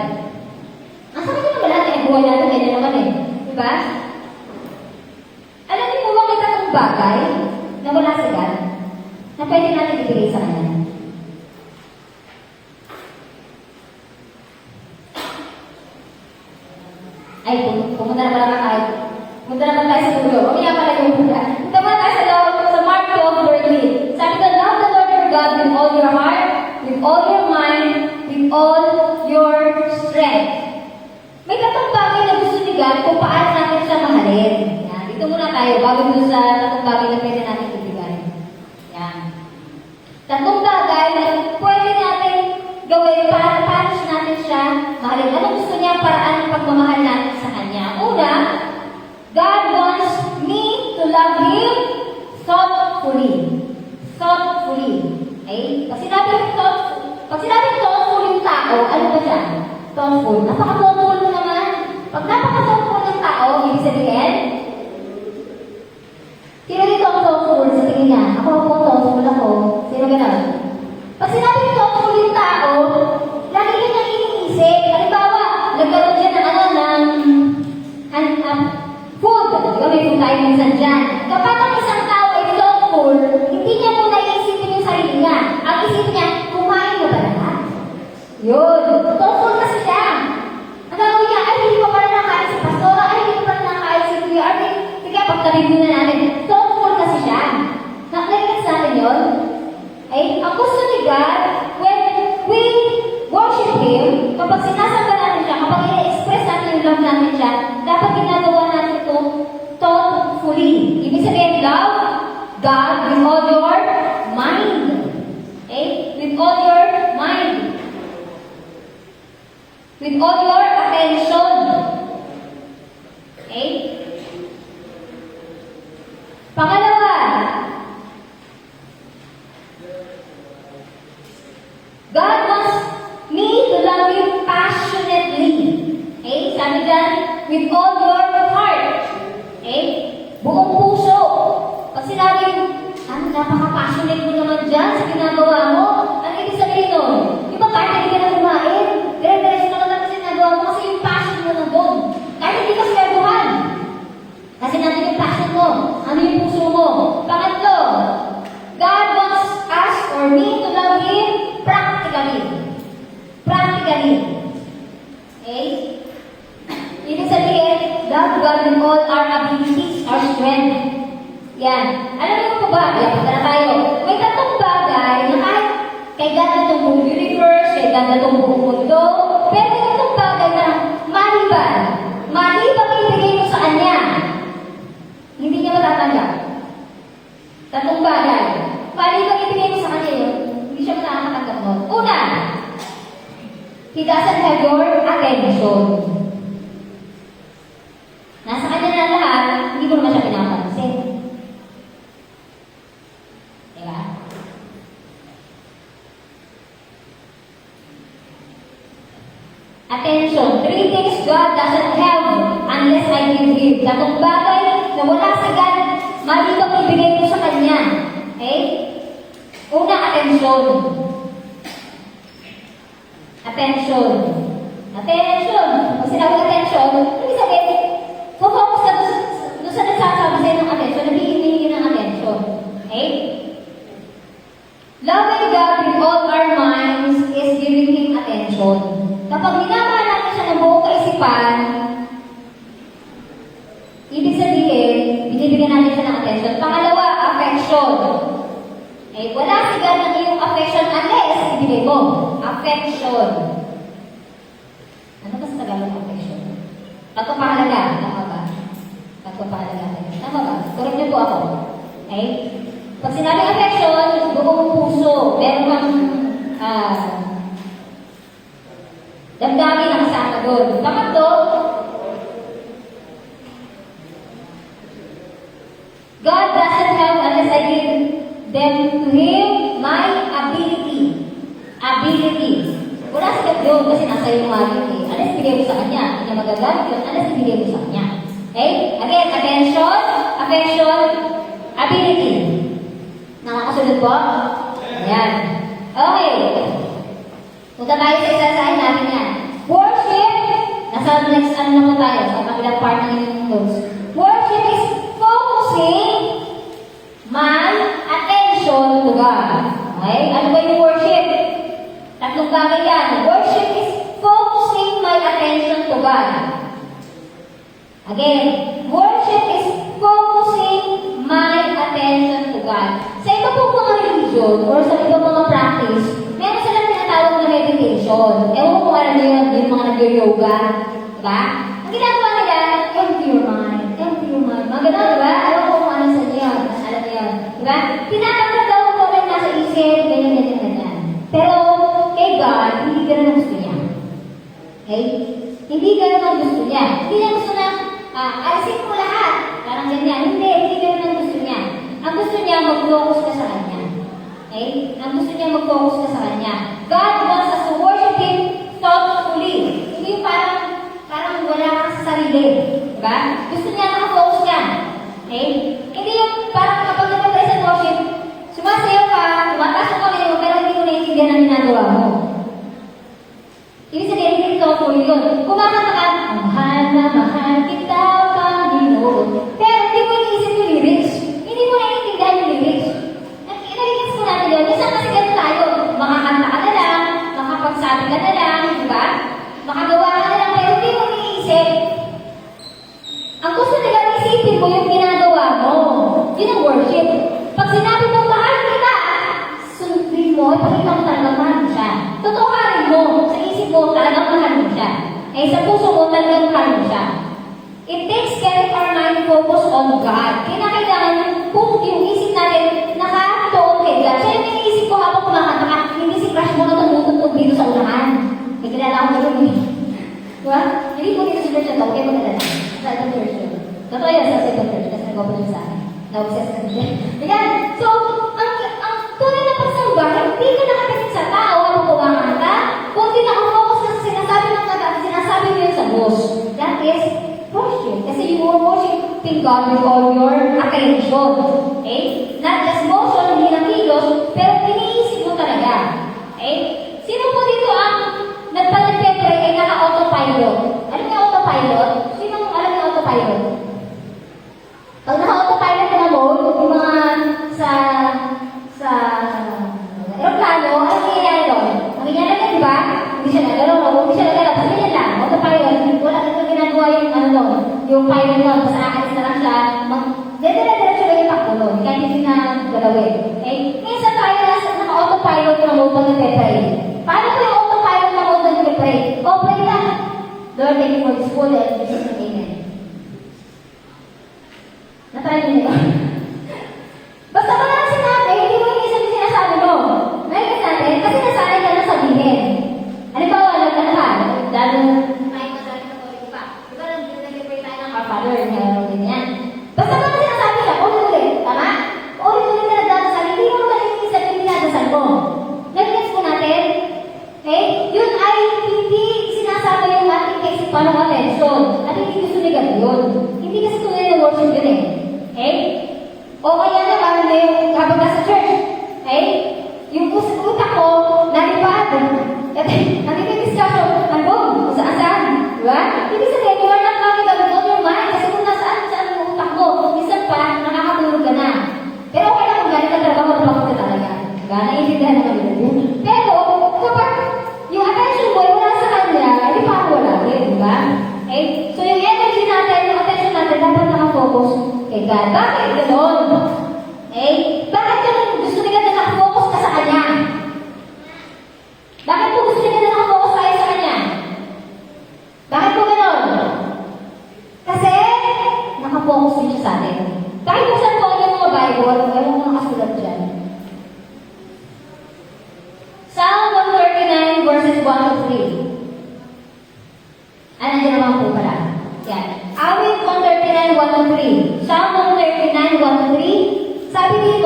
Nasa kanya naman lahat, eh, buhay natin, ganyan naman eh. Di ba? Alam niyo po ba may tatlong bagay na wala sa God na pwede natin ibigay sa kanya? Ay, pumunta na pala tayo. Pumunta naman tayo sa dulo. Mamaya pala yung muna. Punta pala tayo sa Mark 12:13. Sabi ko, love the Lord your God with all your heart, with all your mind, with all your strength. May tatlong bagay na gusto ni God kung paano natin siya mahalin. Yan. Dito muna tayo, bago dun sa tatlong bagay na pwede natin ibigay. Yan. Tatlong bagay na pwede natin gawin para paano natin siya mahalin. Ano gusto niya paraan ng pagmamahal natin sa Kanya? Una, God wants me to love Him thoughtfully. Thoughtfully. Okay? Pag sinabi thoughtful yung tao, ano ba siya? Thoughtful. Napaka-thoughtful mo naman. Pag napaka-thoughtful ng tao, ibig sabihin, sino dito ang thoughtful sa tingin niya? Ako thoughtful ako. Sino gano'n? Pag sinabi thoughtful yung tao, lagi ka niyang iniisip. Halimbawa, nagkaroon siya ng food. Di ba may food tayo minsan dyan. Kapag ang isang tao ay thoughtful, hindi niya muna iisipin yung sarili niya. Ang isip niya, kumain mo ba lahat? Yun. Thoughtful kasi siya. Ang gagawin niya, ay hindi pa pala nakain si Pastora, ay hindi pa pala nakain si Kuya Arvin. Sige, pagtarigin na natin. Thoughtful kasi siya. Nakalikas natin yun. Ay, ang gusto ni God, when we worship Him, kapag sinasamba natin siya, kapag i-express natin yung love natin siya, dapat ginagawa natin ito thoughtfully. Ibig sabihin, love God with all your mind. Okay? With all your mind. With all your attention. Okay? Pangalawa, God wants me to love you passionately. Okay? Sabi dyan, with all your heart. Okay? Buong puso. Pag sinabi, napaka-passionate mo naman dyan sa ginagawa mo, ang ibig sabihin nun, di ba kahit hindi ka na kumain, dire-diretso na lang sa ginagawa mo kasi yung passion mo nandun. Kahit hindi ka swerduhan. Kasi natin yung passion mo, ano yung puso mo. Pangatlo, God wants us or me to love Him practically. Practically. Okay? Ibig sabihin, love God with all our abilities, our strength. Yan. Alam mo po ba? Yan, punta na tayo. May tatlong bagay na kahit kay God na itong buong universe, kay God na itong buong mundo, pero may tatlong bagay na maliban. Maliban ibigay mo sa Kanya. Hindi niya matatanggap. Tatlong bagay. Maliban ibigay mo sa Kanya yun. He doesn't have your attention. Nasa kanya na lahat, hindi mo naman siya pinapansin. Diba? Attention. 3 things God doesn't have unless I give Him. Tatong bagay na wala sa God, malibang ibigay ko sa Kanya. Okay? Una, attention. Attention. Attention. Pag sinabi attention, ibig sabihin, focus ka doon sa nagsasabi sa'yo ng attention, nabihingin ng attention. Okay? Loving God with all our minds is giving Him attention. Kapag minamahal natin siya ng buong kaisipan, ibig sabihin, binibigyan natin siya ng attention. Pangalawa, affection. Eh, wala si God ng iyong affection unless ibigay mo. Affection. Ano ba sa Tagalog affection? Pagpapahalaga. Tama ba? Pagpapahalaga. Tama ba? Correct niyo po ako. Okay? Pag sinabing affection, buong puso. Meron kang damdamin ang kasama doon. Pangatlo, God doesn't have unless I give them to Him my ability. Ability. Wala sa God yun kasi nasa iyo nga yun eh. Unless bigay mo sa Kanya. Hindi niya magagamit yun unless ibigay mo sa Kanya. Okay? Again, attention, affection, ability. Nakakasunod po? Ayan. Okay. Punta tayo sa isa-isahin natin yan. Worship, nasa next ano naman tayo, sa kabilang part ng inyong notes. Worship is focusing my attention to God. Okay? Ano ba yung worship? Tatlong bagay yan. Worship is focusing my attention to God. Again, worship is focusing my attention to God. Sa iba pong mga religion or sa iba mga practice, meron silang tinatawag na meditation. Ewan ko kung alam nyo yun, yung mga nag-yoga. Diba? Ang ginagawa nila, empty your mind. Empty your mind. Mga gano'n, diba? Ewan ko kung ano sa inyo. Alam nyo yun. Diba? Tinatanggal daw kung ano yung nasa isip, ganyan, ganyan, ganyan. Pero, kay God, hindi ganun ang gusto niya. Okay? Hindi ganun ang gusto niya. Hindi niya gusto na, alisin mo lahat. Parang ganyan. Hindi ganun ang gusto niya. Ang gusto niya, mag-focus ka sa Kanya. Okay? Ang gusto niya, mag-focus ka sa Kanya. God wants us to worship Him thoughtfully. Hindi yung parang wala ka sa sarili. Diba? Gusto niya naka-focus ka. Okay? Hindi yung parang kapag nag-pray sa worship, sumasayaw ka, tumataas mo kami, pero hindi mo naiintindihan ang ginagawa mo. Ibig sabihin, hindi thoughtfully yun. Kumakanta ka, mahal na mahal kita, Panginoon. Pero hindi mo iniisip yung lyrics. Hindi mo naiintindihan yung lyrics. Nag-lyrics mo natin yun. Isang kasi ganun tayo. Makakanta ka na lang, makapagsabi ka na lang, di ba? Makagawa ka na lang, pero hindi mo iniisip. Ang gusto nila, isipin mo yung ginagawa mo. Yun ang worship. Pag sinabi mo, mahal kita, sundin mo, ipakita mo talagang mahal mo siya. Totohanin mo, sa isip mo, talagang mahal mo siya. Eh, sa puso mo, talagang mahal mo siya. It takes care of our mind focus on God. Kailangan yung isip natin nakatuon kay God. Siya yung iniisip ko habang kumakanta ka, hindi si crush mo na tumutugtog dito sa unahan. May kilala ko na yun. Diba? Hindi po dito si Church na to, okay mo talaga. Sa ibang church yun. Totoo yan sa ibang church, kasi nag-open yun sa akin. Nauses ka siya. Ayan. So, ang tunay na pagsamba, hindi ka nakapasit sa tao habang kumakanta, kundi nakafocus ka sa sinasabi ng kanta at sinasabi mo yun sa boss. That is worship. Kasi you are worshiping God with all your attention. Okay? Not just motion, hindi na kilos, pero iniisip mo talaga. Okay? Sino po dito ang nagpalagpepre ay naka-autopilot? Alam niyo autopilot? Sino alam niyo autopilot? Pag naka-autopilot ka na mode, yung mga sa aeroplano, ano nangyayari doon? Nangyayari ka, di ba? Hindi siya nagalaw, hindi siya nagalaw. Kasi yan lang, autopilot, wala ka ginagawa yung ano doon, yung pilot doon, basta akin na lang siya, dire-diretso lang yung takbo doon, kahit hindi na galawin. Okay? Ngayon sa tayo naka-autopilot na mode pag nagpe-pray. Paano ko yung autopilot na mode na nagpe-pray? O, pray lang. Lord, thank you for this food and this is amen. Natry niyo ba? Basta ka lang sinabi, hindi mo inisip yung sinasabi mo. Nakikita natin, kasi nasanay ka na sabihin. Halimbawa,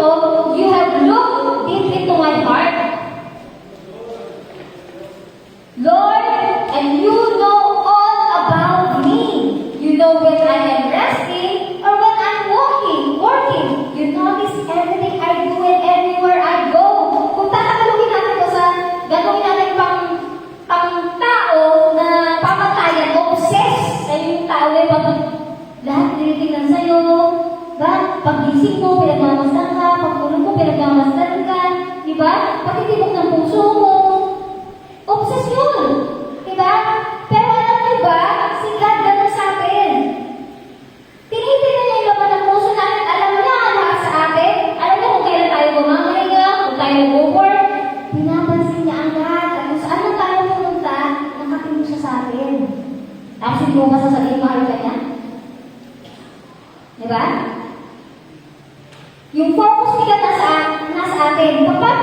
puso, you have looked deep into my heart. Lord, and you know all about me. You know when I am resting or when I'm working. You notice everything I do and everywhere I go. Kung tatagalugin natin ito sa gagawin natin pang tao na pamatayan, obsessed sa yung tao ay lahat tinitingnan sa'yo. Ba? Pag-isip mo, pinagmamasdan ka. Pag-tulog mo, pinagmamasdan ka. Diba? Pagtitibok ng puso mo. Obsesyon. Diba? Pero alam niyo ba, si God ganun sa atin. Tinitingnan niya yung laman ng puso natin. Alam niya ang lahat sa atin. Alam niya kung kailan tayo bumahinga, kung tayo nag-work. Pinapansin niya ang lahat. At kung saan man tayo pumunta, nakatingin siya sa atin. Tapos hindi mo masasabihin, mahal ka niya. Diba? Yung focus ni God nasa atin. Kapag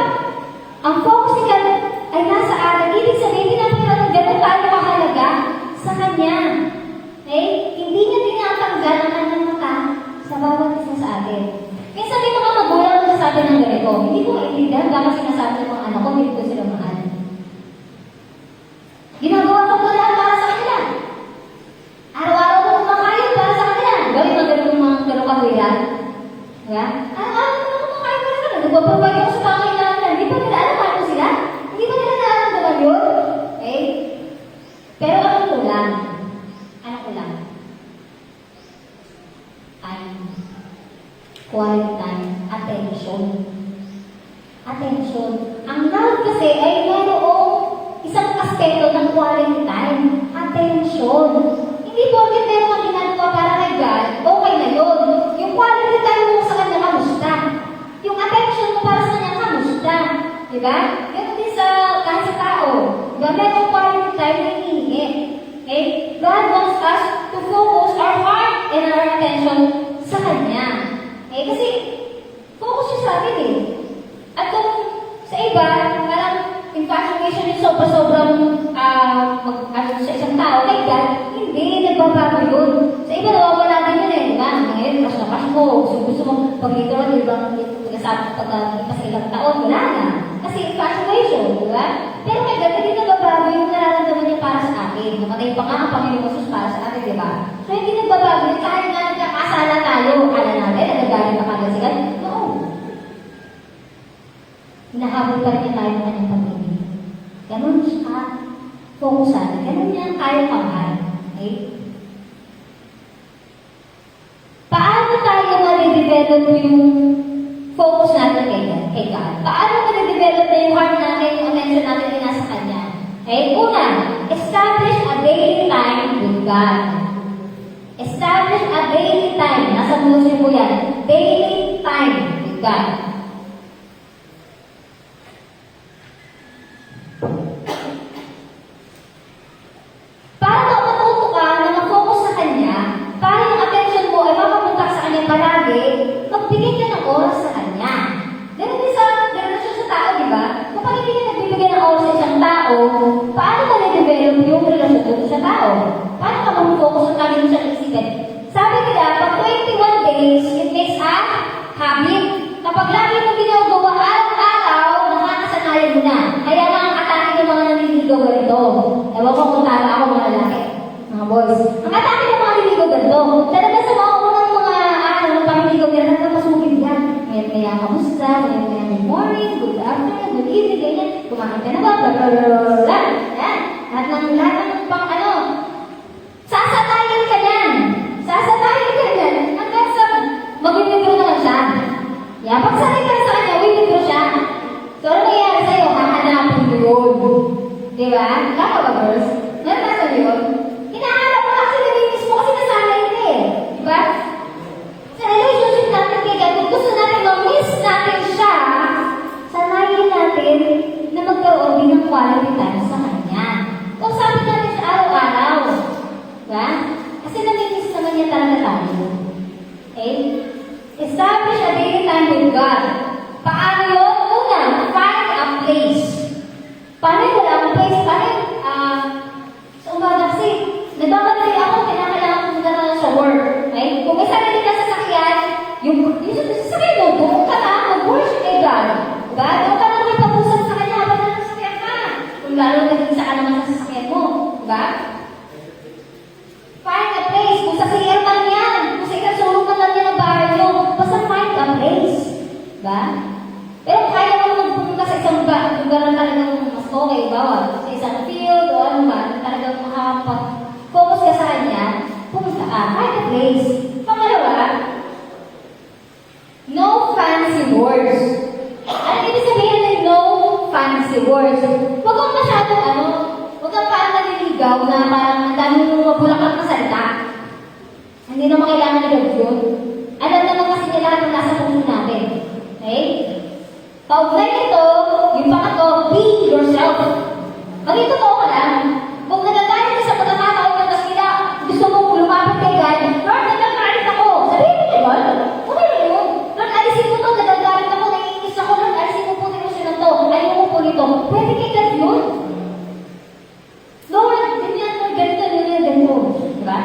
ang focus ni God ay nasa atin, ibig sabihin, pinapagano'n gano'n tayo makahalaga sa Kanya. Okay? Hindi niya tinatanggal ang kanyang mata sa bawat isa sa atin. Minsan may mga magulang na sasabi ng ganito, hindi ko maintindihan bakit sinasabi ng mga anak ko, hindi ko sila mahal. Ginagawa ko ba lahat para sa kanila? Araw-araw ko kumakayod para sa kanila. Gawin mo ganun kahwiran. Diba? Araw-araw ko kumakayod para sa kanila. Nagpaprovide ako sa pangailangan. Hindi pa nila alam ko sila? Hindi ba nila nararamdaman yun? Okay? Pero ano ko lang? Quality time, attention. Attention. Ang love kasi ay mayroong isang aspeto ng quality time. Attention. Hindi porket meron kang ginagawa para kay God, okay na yun. Yung quality time mo sa kanya, kamusta? Yung attention mo para sa kanya, kamusta? Diba? Ganun din kahit sa tao. Diba? Merong quality time na hinihingi. Okay? God wants us to focus our heart and our attention sa Kanya. Okay? Kasi, focus siya sa atin eh. At kung sa iba, parang infatuation yung sobrang sa isang tao, kay God, hindi, nagbabago yun. Sa iba, nawawala din yun eh. Diba? Ngayon, crush na crush mo. Gusto mo, pag-ito, ibang pag-ipas sa ilang taon, wala na. Kasi infatuation, di ba? Pero kay God, hindi nagbabago yung nararamdaman niya para sa atin. Namatay pa nga ang Panginoon Jesus para sa atin, di ba? So, hindi nagbabago yun. Kahit nga nagkakasala tayo, alam natin, nagagalit na kagad sila. No. Hinahabol pa rin tayo ng kanyang pag-ibig. Ganun siya fokusan. Ganun niya tayo panghan. Okay? Paano tayo ma-develop yung focus natin kay God? Paano ma-develop na yung heart natin, yung attention natin ay nasa Kanya? Okay? Una, establish a daily time with God. Establish a daily time. Nasa musip mo yan. Daily time with God. Para matuto ka na mag-focus sa Kanya, para yung attention mo ay makapunta sa Kanya palagi, magbigay ka ng oras sa Kanya. Ganun din sa tao, di ba? Kapag hindi ka nagbibigay ng oras sa isang tao, paano ka na-develop yung relasyon sa tao? Paano ka mag-focus sa kanya sa isipin? Sabi nila, pag 21 days, it makes a habit. Kapag lagi mo ginagawa araw-araw, nakakasanayan mo na. Kaya nga ang atake ng mga naniligaw ganito. Ewan ko kung tama ako mga lalaki, mga boys. Ang atake ng mga naniligaw ganito. Talaga sa mga unang mga paniligaw ganito, nagpapasugin yan. Maya kamusta, maya good morning, good afternoon, good evening, ganyan. Kumain ka na ba? Blablabla. Yan. Lahat ng pang sasatayin ka yan. Sasatayin ka yan. Hanggang sa mag-withdraw na lang siya. Yeah, pag sanay ka sa kanya, withdraw siya. So, ano nangyayari sa'yo? Hahanapin mo yun. Diba? Tama ba, girls? Meron na sa'yo yun? Hinahanap mo kasi nabibis mo kasi nasanay ka eh. Diba? Sa relationship natin kay God, kung gusto natin ma-miss natin siya, sanayin natin na magkaroon din ng quality time sa Kanya. Kung sabi natin siya araw-araw, diba? Kasi nami-miss naman niya talaga tayo. Okay? Establish a daily time with God. Paano yun? Una, find a place. Paano yung wala ang place? Paano Pero kung kaya mo magpunta sa isang lugar na talagang mas okay, bawa sa isang field o ano man, talagang makapag-focus ka sa kanya, pumunta ka, kahit a place. Pangalawa, no fancy words. Ano ibig sabihin ng no fancy words? Huwag kang masyadong huwag kang parang naliligaw na parang ang daming mabulakan na salita. Hindi naman kailangan nila yun. Alam naman kasi nila kung nasa puso natin. Okay? Paugnay nito, yung pangatlo, be yourself. Maging totoo ka lang. Kung nagagalit ka sa pagkakataon na tapos nila, gusto mong lumapit kay God, Lord, nagagalit ako. Sabihin mo kay God, okay na yun. Lord, alisin mo to, nagagalit ako, naiinis ako, Lord, alisin mo po nito sila to, ayaw mo po nito. Pwede kay God yun. Lord, ganyan, Lord, ganito, ganito. Diba?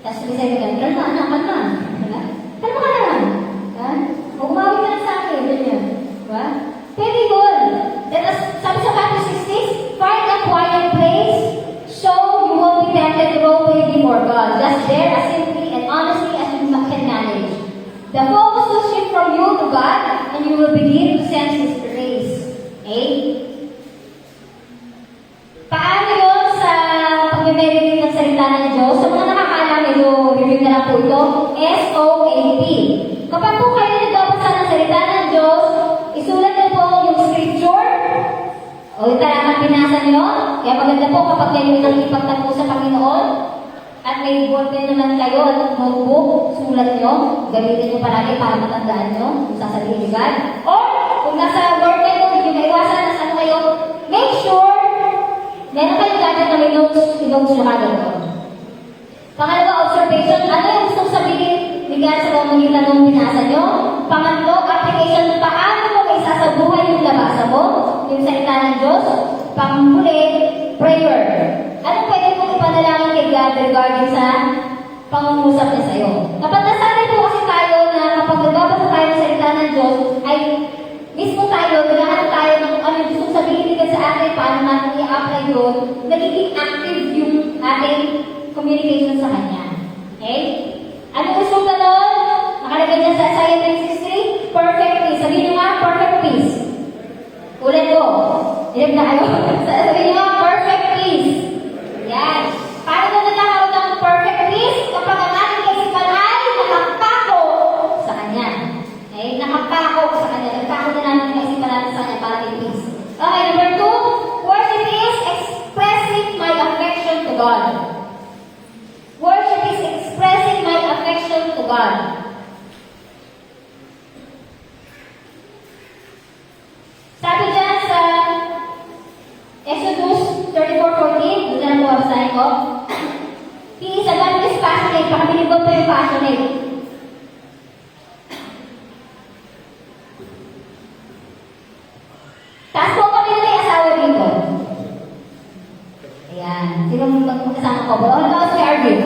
Tapos sabi sa'yo ka, kalma, anak, kalma. Diba? Kalma ka lang. Diba? Umawi ka lang sa akin, ganyan. Diba? Pwede yun. Sabi sa Matthew 16, find a quiet place so you won't be tempted to go away before God. Just there as simply and honestly as you can manage. The focus will shift from you to God and you will begin to sense His grace. Okay? Paano yun sa pag-meditate ng salita ng Diyos? Sa mga nakakaalam, review na lang po ito. SOAP. Kapag po kayo nagbabasa ng salita ng Diyos, isulat niyo po yung scripture o yung talagang pinasa niyo. Kaya maganda po kapag kayo nakikipagtagpo sa Panginoon at may ballpen naman kayo at notebook, sulat niyo. Gamitin niyo palagi para matandaan niyo kung sasabihin ni God. Or kung nasa work kayo, hindi nyo maiwasan na ano kayo, make sure meron kayong gadget na may notes nyo kagad ko. Pangalawa, observation. Ano yung gustong sabihin ni God sa pamamagitan ng binasa nyo? Pangatlo, application. Paano mo may isasabuhay yung labasa mo? Yung salita ng Diyos. Panghuli, prayer. Ano pwede mong ipanalangin kay God regarding sa pangungusap niya sa'yo? Kapag nasanay po kasi tayo na kapag nagbabasa tayo ng salita ng Diyos, ay mismo tayo, naghahanap tayo ng ano yung gustong sabihin ka sa atin, paano natin i-apply yun, nagiging active yung ating communication sa Kanya. Okay? Ano gusto ka nun? Nakalagay niya sa Isaiah 3:6, perfect peace. Sabihin niyo nga, perfect peace. Ulit ko. Ilag na kayo. Sabihin niyo nga, perfect peace. Yan. Paano na nagkakaroon ng perfect peace? Kapag ang ating kaisipan ay nakapako sa Kanya. Okay? Nakapako sa Kanya. Nagpako na namin ang kaisipan natin sa Kanya para may peace. Okay, number 2, worship is expressing my affection to God. Worship is expressing my affection to God. Sabi dyan sa Exodus 34:14, doon na lang po basahin ko. He is a God who is passionate. Pakabilib ko yung passionate. Taas po kami na may asawa dito. Ayan. Sino magkasama ko? Halimbawa si Arvin.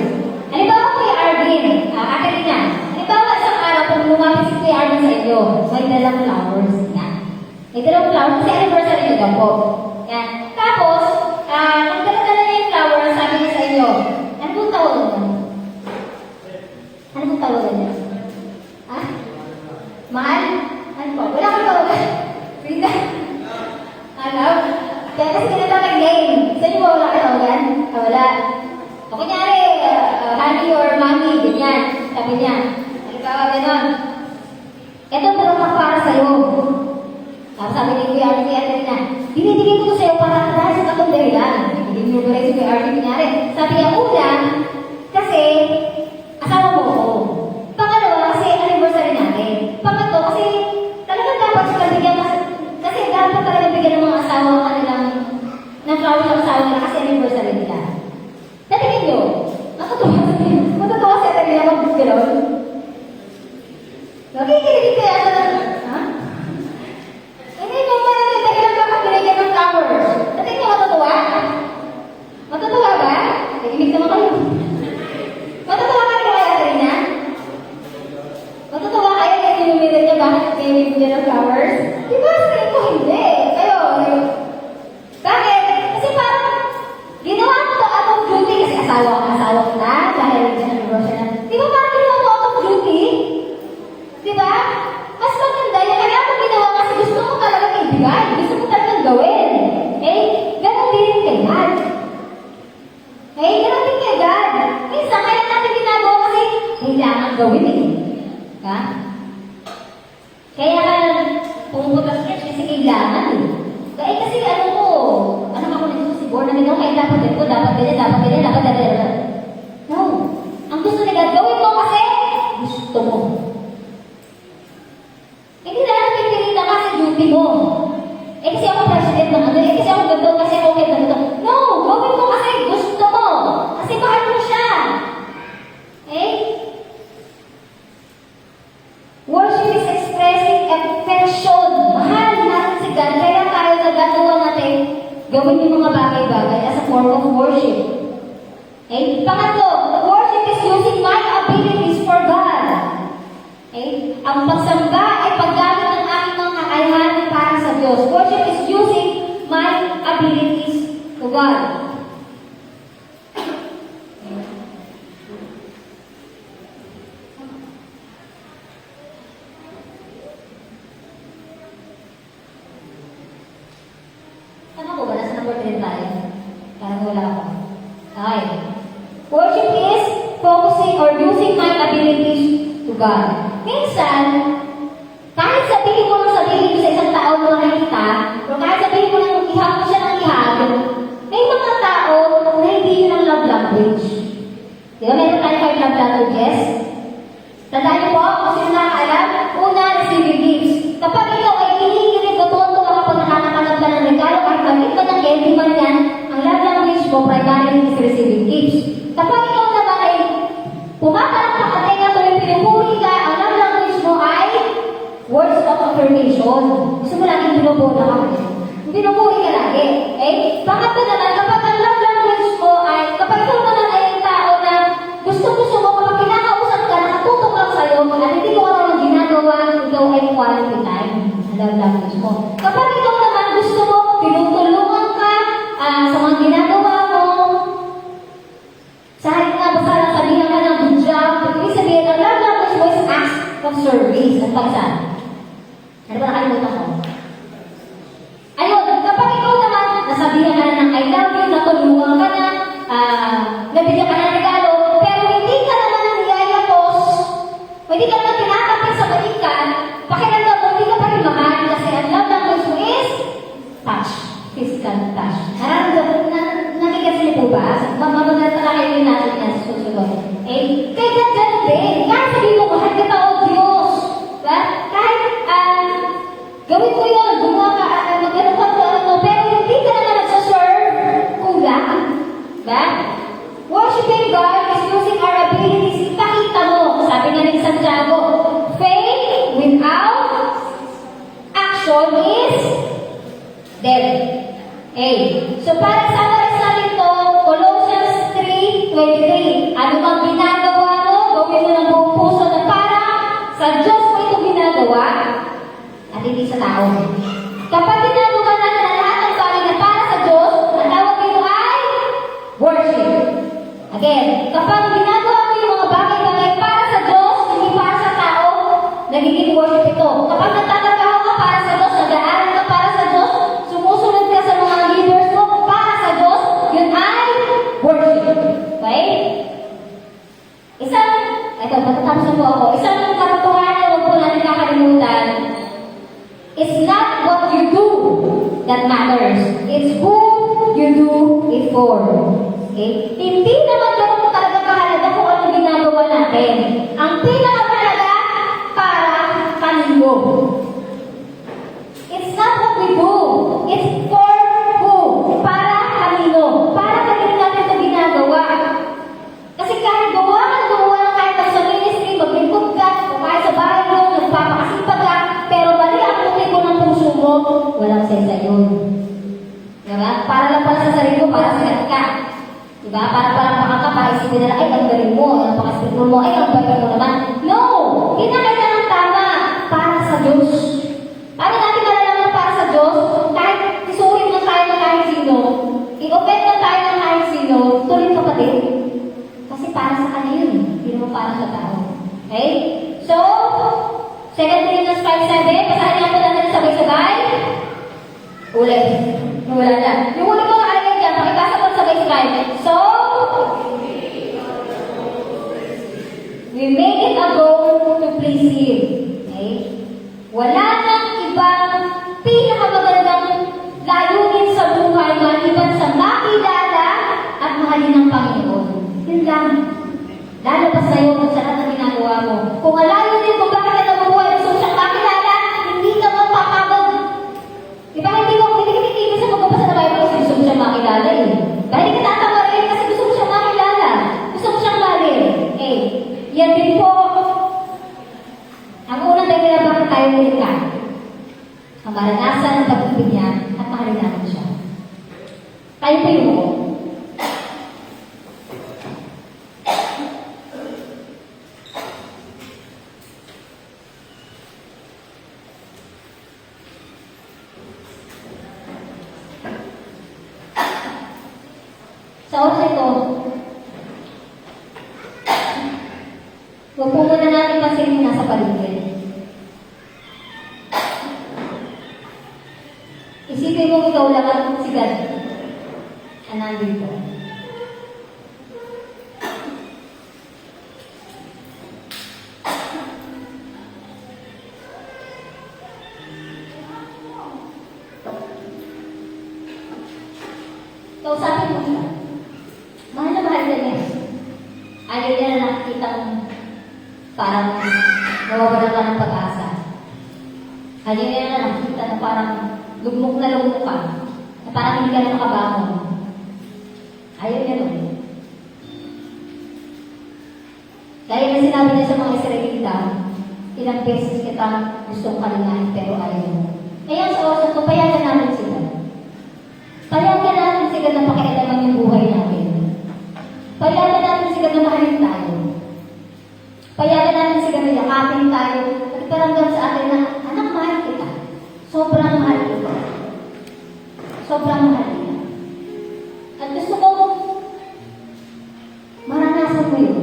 Halimbawa ko yung Arvin. Kakarina. Halimbawa isang araw kung lumapit si Kuya Arvin sa inyo, may dalang flowers. Yan. May dalang flowers kasi anniversary nyo daw po. Yan. Tapos, nung dala-dala niya yung flowers, sabi niya sa inyo, ano pong tawagan niya? Ano pong tawagan niya? Ha? Mahal? Ano po? Wala kang tawagan. Frida? Ano? Kaya kasi kinatawag name. Sa inyo ba wala kayo tawagan? Wala. O kunyari, honey or mommy, ganyan. Sabi niya. Halimbawa, gano'n. Ito dalawang para sa'yo. Tapos sabi ni Kuya Arvin kay Adelina, binibigay ko ito sa'yo para dahil sa katong dahilan. Hindi mo ba rin si Kuya Arvin kunyari. Sabi niya, una, kasi asawa mo ko. Pangalawa, kasi anniversary natin. Pangatlo, kasi talagang dapat sila bigyan kasi dapat talaga bigyan ng mga asawa ang kanilang ng flowers ng asawa nila kasi anniversary nila. Natingin nyo, matutuwa siya tayo niya mag-gano'n. Nakikinig kaya sa ha? Hindi nyo ba natin bakit binigyan ng flowers? Natingin nyo matutuwa? Matutuwa ba? Nakikinig naman kayo. Matutuwa ka rin kaya tayo niya? Matutuwa kayo kaya sinumitin niya bakit binigyan ng flowers? Diba sabihin ko hindi? Kayo, bakit? Kasi parang ginawa ko to out of duty kasi asawa ko na dahil sa anniversary na. Di ba parang ginawa ko out of duty? Di ba? Mas maganda yun. Kaya mo ginawa kasi gusto mo talagang ibigay. Gusto mo talagang gawin. Okay? Ganon din kay God. Okay? Ganon din kay God. Minsan, kaya natin ginagawa kasi kailangan gawin eh. Ha? Kaya ka pumunta sa church kasi kailangan eh. Kaya kasi ano ko, ano ako nito si board na nito, kaya dapat ito, dapat ganyan, dapat ganyan. No. Ang gusto ni God, gawin mo kasi gusto mo. Hindi na lang pinipili ka sa duty mo. Eh kasi ako president ng ano, eh kasi ako ganito, kasi ako ganito. No! Gawin mo kasi gusto mo. Kasi mahal mo siya. Eh? Worship is expressing affection. Mahal natin si God. Kaya tayo nagagawa natin gawin yung mga bagay-bagay as a form of worship. Okay? Pangatlo, worship is using my abilities for God. Okay? Ang pagsamba ay paggamit ng aking mga kakayahan para sa Diyos. Worship is using my abilities to God. Tama ko ba? Nasa number 3 tayo. Parang wala ako. Okay. Worship is focusing or using my abilities to God. Minsan, kahit sabihin mo sa isang tao na nakikita, o kahit sabihin mo lang ihap mo siya ng ihap, may mga tao na hindi yun ang love language. Di ba? Meron tayo 5 love languages. Tandaan niyo po, kung sino nakakaalam, una, receiving gifts. Kapag ikaw ay kinikilig o tonto kapag nakakatanggap ka ng regalo, kahit maliit ba ng candy man yan, ang love language mo, primarily is receiving gifts. Kapag ikaw naman ay pumapalang ka tenga tuloy pinuhuli ka, ang love language mo ay words of affirmation. Gusto mo laging binubuo na kami. Binubuo ka lagi. Okay? Pangatlo naman, kapag ang love language mo ay, kapag ikaw naman ay ang tao na gusto mo, kapag kinakausap ka, nakatutok lang sa'yo, at hindi mo ano ginagawa, ikaw ay quality time. Ang love language mo. Kapag ikaw naman gusto mo, tinutulungan ka sa mga ginagawa mo, sa halip nga, basta lang sabihan ka ng good job, ibig sabihin, ang love language mo is acts of service. Ang pagsa. Ano ba nakalimutan ko? Ayun, kapag ikaw naman, nasabihan ka na ng I love you, natulungan ka na, nabigyan ka na ng regalo, pero hindi ka naman niyayapos, hindi ka naman tinatapit sa balikan, pakiramdam mo, hindi ka pa rin mahal, kasi ang love language mo is touch, physical touch. Nakikas niyo po ba? Mamamagalala natin yan sa susunod. Eh, kaya ganun din. Kahit sabihin mo, mahal kita o Diyos. Diba? Kahit, gawin ko yun, gumawa ka, magano'n ka po, pero hindi ka naman nagsaserve, kulang. Diba? Worshiping God is using our abilities. Ipakita mo, sabi nga ni Santiago, faith without action is dead. So para summarize natin to, Colossians 3:23. Ano bang ginagawa mo? Gawin mo ng buong puso na para sa Diyos mo ito ginagawa at hindi sa tao. Kapag ginagawa natin ang lahat ng bagay na para sa Diyos, ang tawag nito ay worship. Again, kapag ginagawa mo yung mga bagay-bagay para sa Diyos, hindi para sa tao, nagiging worship ito. Kapag nagtatrabaho ka para sa Diyos, nag-aaral ka para sa Diyos, sumusunod ka sa mga leaders mo para sa Diyos, yun ay worship. Okay? Matatapos na po ako. Isang katotohanan na huwag po natin kakalimutan, it's not what you do that matters. It's who you do it for. Okay? Hindi naman ganun talaga kahalaga kung ano ginagawa natin. Ang pinakamahalaga para kanino. It's not what we do. It's for who. Para kanino. Para kanino natin ito ginagawa. Kasi kahit gawa ka, kahit sa ministry, maglingkod ka, o kahit sa bahay mo, nagpapakasipag ka, pero bali ang motibo ng puso mo, walang sensa yun. Diba? Para lang pala sa sarili mo, para sa ka. Diba? Para ka, para isipin nila, ay, ang galing mo, ang pakasipin mo, ay, ang bagal mo naman. No! Ginagawa ng tama para sa Diyos. Para natin malalaman para sa Diyos, kahit isurin na tayo ng kahit sino, i-offend na tayo ng kahit sino, tuloy ka pa din. Kasi para sa kanya yun, hindi mo para sa tao. Okay? So, 2 Corinthians Romans 5:7, basahin nga po natin sabay-sabay. Ulit. Wala na. Yung ulit ko nakalagay dyan, pakibasa po sabay-sabay. So, we make it a goal to please Him. Okay? Wala nang ibang pinakamagandang layunin sa buhay maliban sa makilala at mahalin ng Panginoon. Yun lang. Lalabas sa'yo kung saan ang ginagawa mo. Kung ang layunin kung bakit ka nabubuhay, gusto mo siyang makilala, hindi ka mapapagod. Diba hindi ka titigil sa pagbabasa ng Bible kasi gusto mo siyang makilala eh. Ba hindi ka tatawa rin kasi gusto mo siyang makilala. Gusto mo siyang mahalin. Eh, yan din po ang unang dahilan bakit tayo nilikha. Ang maranasan ng pag-ibig niya at mahalin natin siya. Tayo po yung sa oras ito, huwag po muna natin pansinin yung nasa paligid. Isipin mo ikaw lang at si God na nandito. Kausapin mo siya. Mahal na mahal ka niya. Ayaw niya na nakikita mong parang nawawalan ka ng pag-asa. Ayaw niya na nakikita na parang lugmok ka. Na parang hindi ka na makabangon. Ayaw niya nun. Dahil na sinabi niya sa mga Israelita, ilang beses kitang gustong kalingain pero ayaw mo. Kaya sa oras ko, payagan natin sila. Payagan natin sila na pakialaman yung buhay natin. Payagan natin sila na mahalin tayo. Payagan natin sila na yakapin tayo at iparamdam sa atin na, anak, mahal kita. Sobrang mahal kita. Sobrang mahal kita. At gusto ko, maranasan mo yun.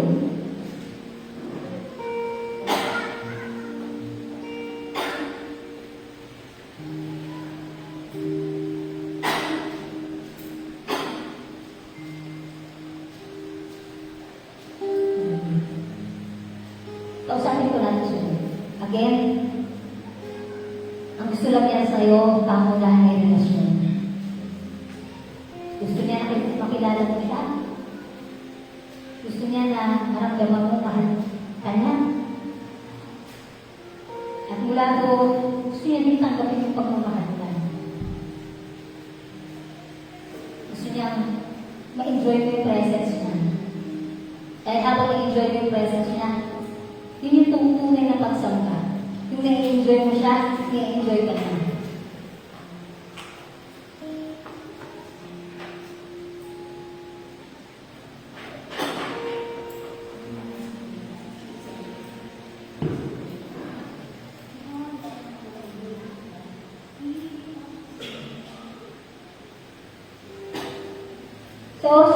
Kausapin ko natin siya. Again, ang gusto lang niya sa'yo, kamulan ay relasyon. Gusto niya na makilala mo siya. Gusto niya na maramdaman mo mahal ka niya. At mula doon, gusto niya din tanggapin yung pagmamahal ka. Gusto niya ma-enjoy mo yung presence niya. Dahil habang na-enjoy mo yung presence niya, yun yung tuntunay na pagsangka. Yung na-enjoy mo siya, na-enjoy ka na. So,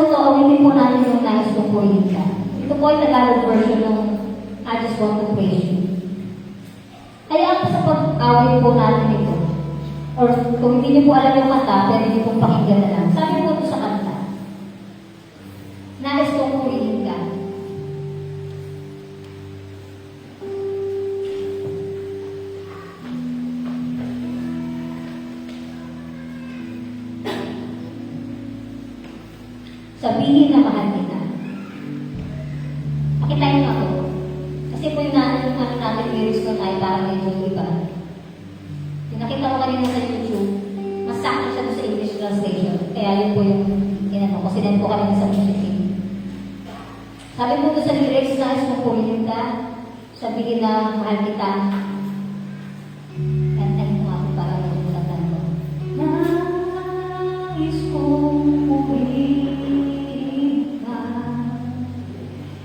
sa awitin po natin yung nais kong purihin ka. Ito po ay Tagalog version ng I just want to praise you. Kaya sa pag-awit po natin ito, or kung hindi niyo po alam yung kanta, pero hindi pong pakinggan na lang, sabi po ito sa kanta, nais kong purihin ka. Sabihin na mahal kita. Pakitain mo ako. Kasi po yung natin lyrics ko tayo parang medyo iba. Yung nakita ko kanina sa YouTube, mas sakto siya sa English translation. Kaya yun po yung inano ko. Sinend ko kanina sa music team. Sabi po ito sa lyrics na is mapulin ka, sabihin na mahal kita. Kantahin mo ako para medyo matatan ko. Nais kong purihin ka.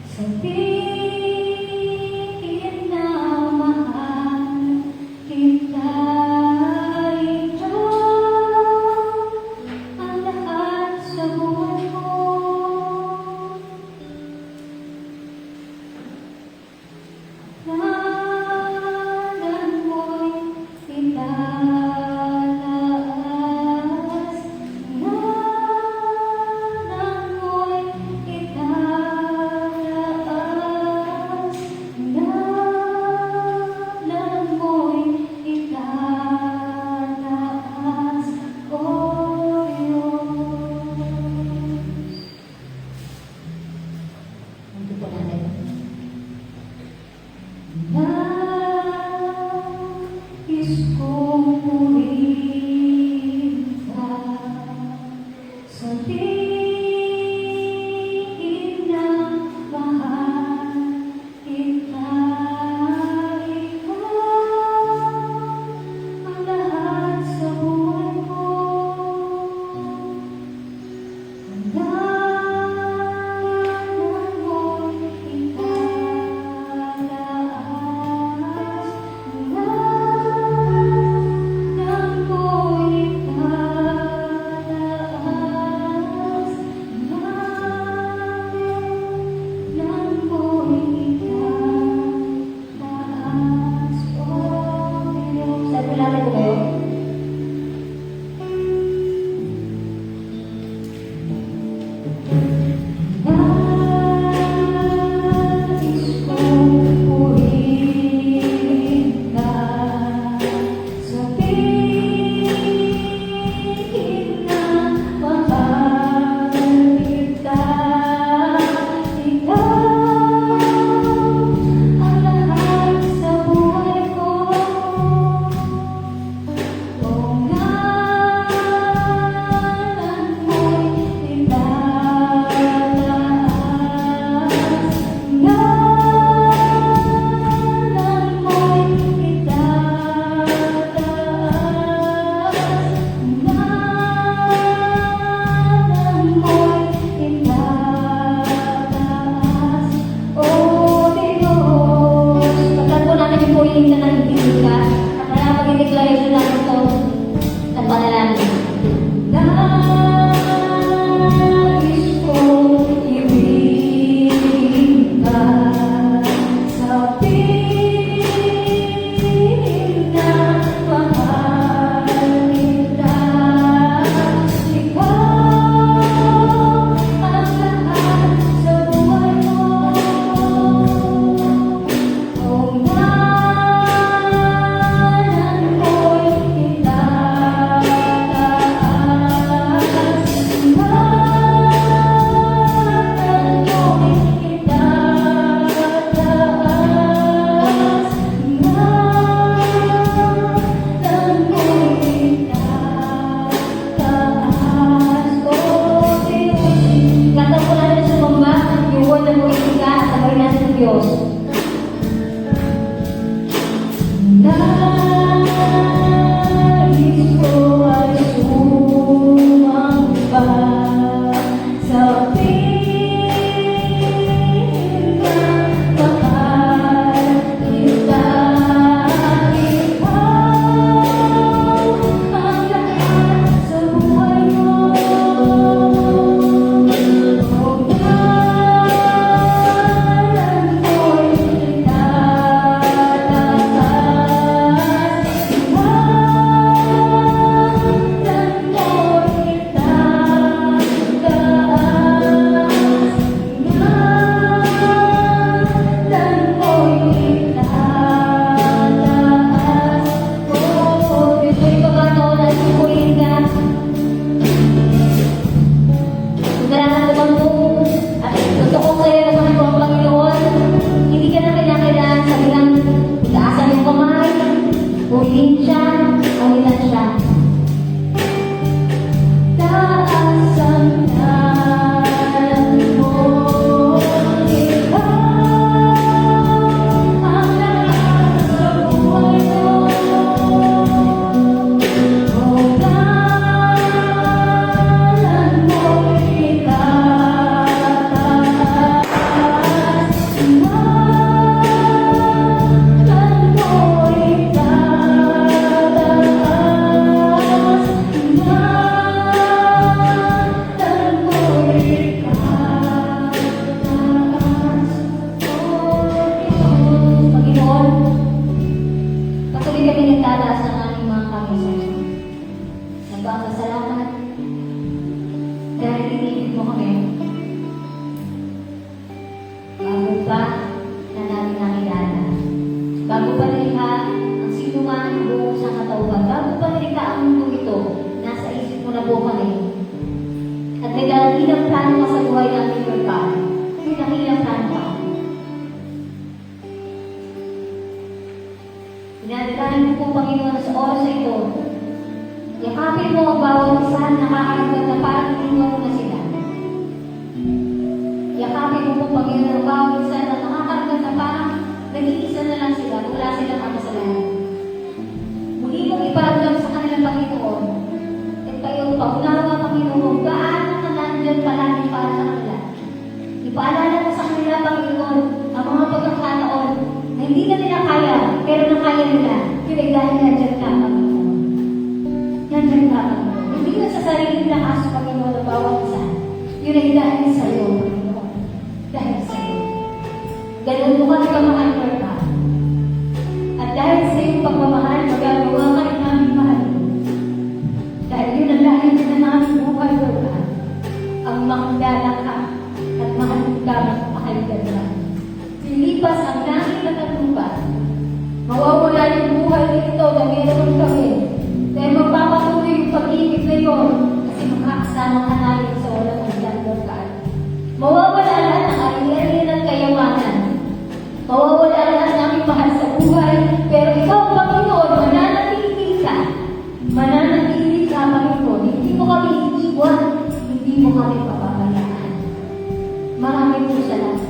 Sabihin na mahal kita. Ito ang lahat sa buhay ko. Nais kong purihin ka sa tingin na mahal kita. Ikaw ang lahat sa buhay ko. Hangganan mo'y itataas. Hangganan mo'y itataas. Hangganan mo'y itataas. Oh, Diyos. Sabi natin ko kayo? Nais kong purihin ka sa tingin na mahal kita. Ikaw ang lahat sa buhay ko. Hangganan mo'y itataas. Hangganan mo'y itataas. Hangganan mo'y itataas. Oh Diyos, pagkat po natin yung purihin ka ng hindi ka, at kaya mag-declaration natin ito at panalangin. Nais kong ibigin ka sa tingin na mahal kita. Ikaw ang lahat sa buhay ko. Hangganan mo'y itataas. Hangganan mo'y itataas. Hangganan mo'y itataas. Oh Diyos, kanta po natin sa Sumba, yung word na purihin ka, sabay natin ng Diyos. Nais ko ay sumamba sa tingin na mahal kita. Ikaw ang lahat sa buhay ko. Hangganan mo'y itataas. Hangganan mo'y itataas. Hangganan mo'y itataas. Oh, Diyos, ito ba ito na sipurihin ka? Nararamdaman mo at gusto kong nararamdaman ko ang Panginoon. Hindi ka na kailangan sa bilang itaasan yung kamay, purihin siya, kawilan siya. Taasan mo, ikaw ang lahat sa buhay ko. Hangganan mo'y itataas. Hangganan mo'y itataas. Hangganan mo'y itataas. Oh Diyos, Panginoon, patuloy kami nagtataas ng aming mga kamay sa iyo. Nagpapasalamat dahil iniibig mo kami. Bago pa na namin nakilala. Bago pa nilikha ang sinuman ng buong sa katauhan. Bago pa nilikha ang mundo ito, nasa isip mo na po kami. At may dakilang plano ka sa buhay namin, Lord God. May dakilang plano ka. Inadala Dalangin mo po, Panginoon, sa oras na ito. Yakapin mo ang bawat isa na nakakaramdam na parang iniwan mo na sila. Yakapin mo po, Panginoon, ang bawat isa na nakakaramdam na parang nag-iisa na lang sila, wala silang kasalanan. Muli mong iparamdam sa kanilang Panginoon. At kayo, paunawa, Panginoon, gaano ka nandiyan palagi para sa kanila. Ipaalala mo sa kanila, Panginoon, ang mga pagkakataon na hindi na nila kaya, pero nakaya nila. Yun ay dahil nandiyan ka, Panginoon. Nandiyan ka, Panginoon. Hindi na sa sarili nila kaso, Panginoon, ang bawat isa. Yun ay dahil sa iyo, Panginoon. Dahil sa iyo. Ganun mo kami kamahal, Lord God. At dahil sa iyong pagmamahal, magagawa ka rin namin mahal. Dahil yun ang lahat na namin buhay, Lord God. Ang makilala ka at mahalin ka magpakailan. Silipas ang langit at ang lupa. Mawawala yung buhay nito na meron kami. Dahil magpapatuloy yung pag-ibig na yun kasi makakasama ka namin sa walang hanggan, Lord God. Mawawala lahat ng ari-arian at kayamanan. Mawawala lahat namin mahal sa buhay, pero ikaw, Panginoon, mananatili ka. Mananatili ka, Panginoon. Hindi mo kami iiwan, hindi mo kami papabayaan. Maraming po salamat.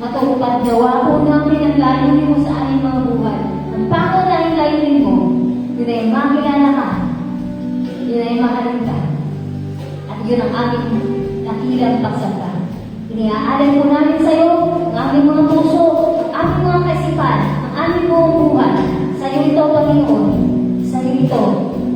Matupad nawa po namin ang layunin mo sa aming mga buhay. Ang pangunahing layunin mo, yun ay makilala ka, yun ay mahalin ka, at yun ang aming nakilang pagsamba. Iniaalay po namin sa iyo ang aming mga puso, ang aming mga kaisipan, ang aming buong buhay. Sa iyo ito, Panginoon. Sa iyo ito.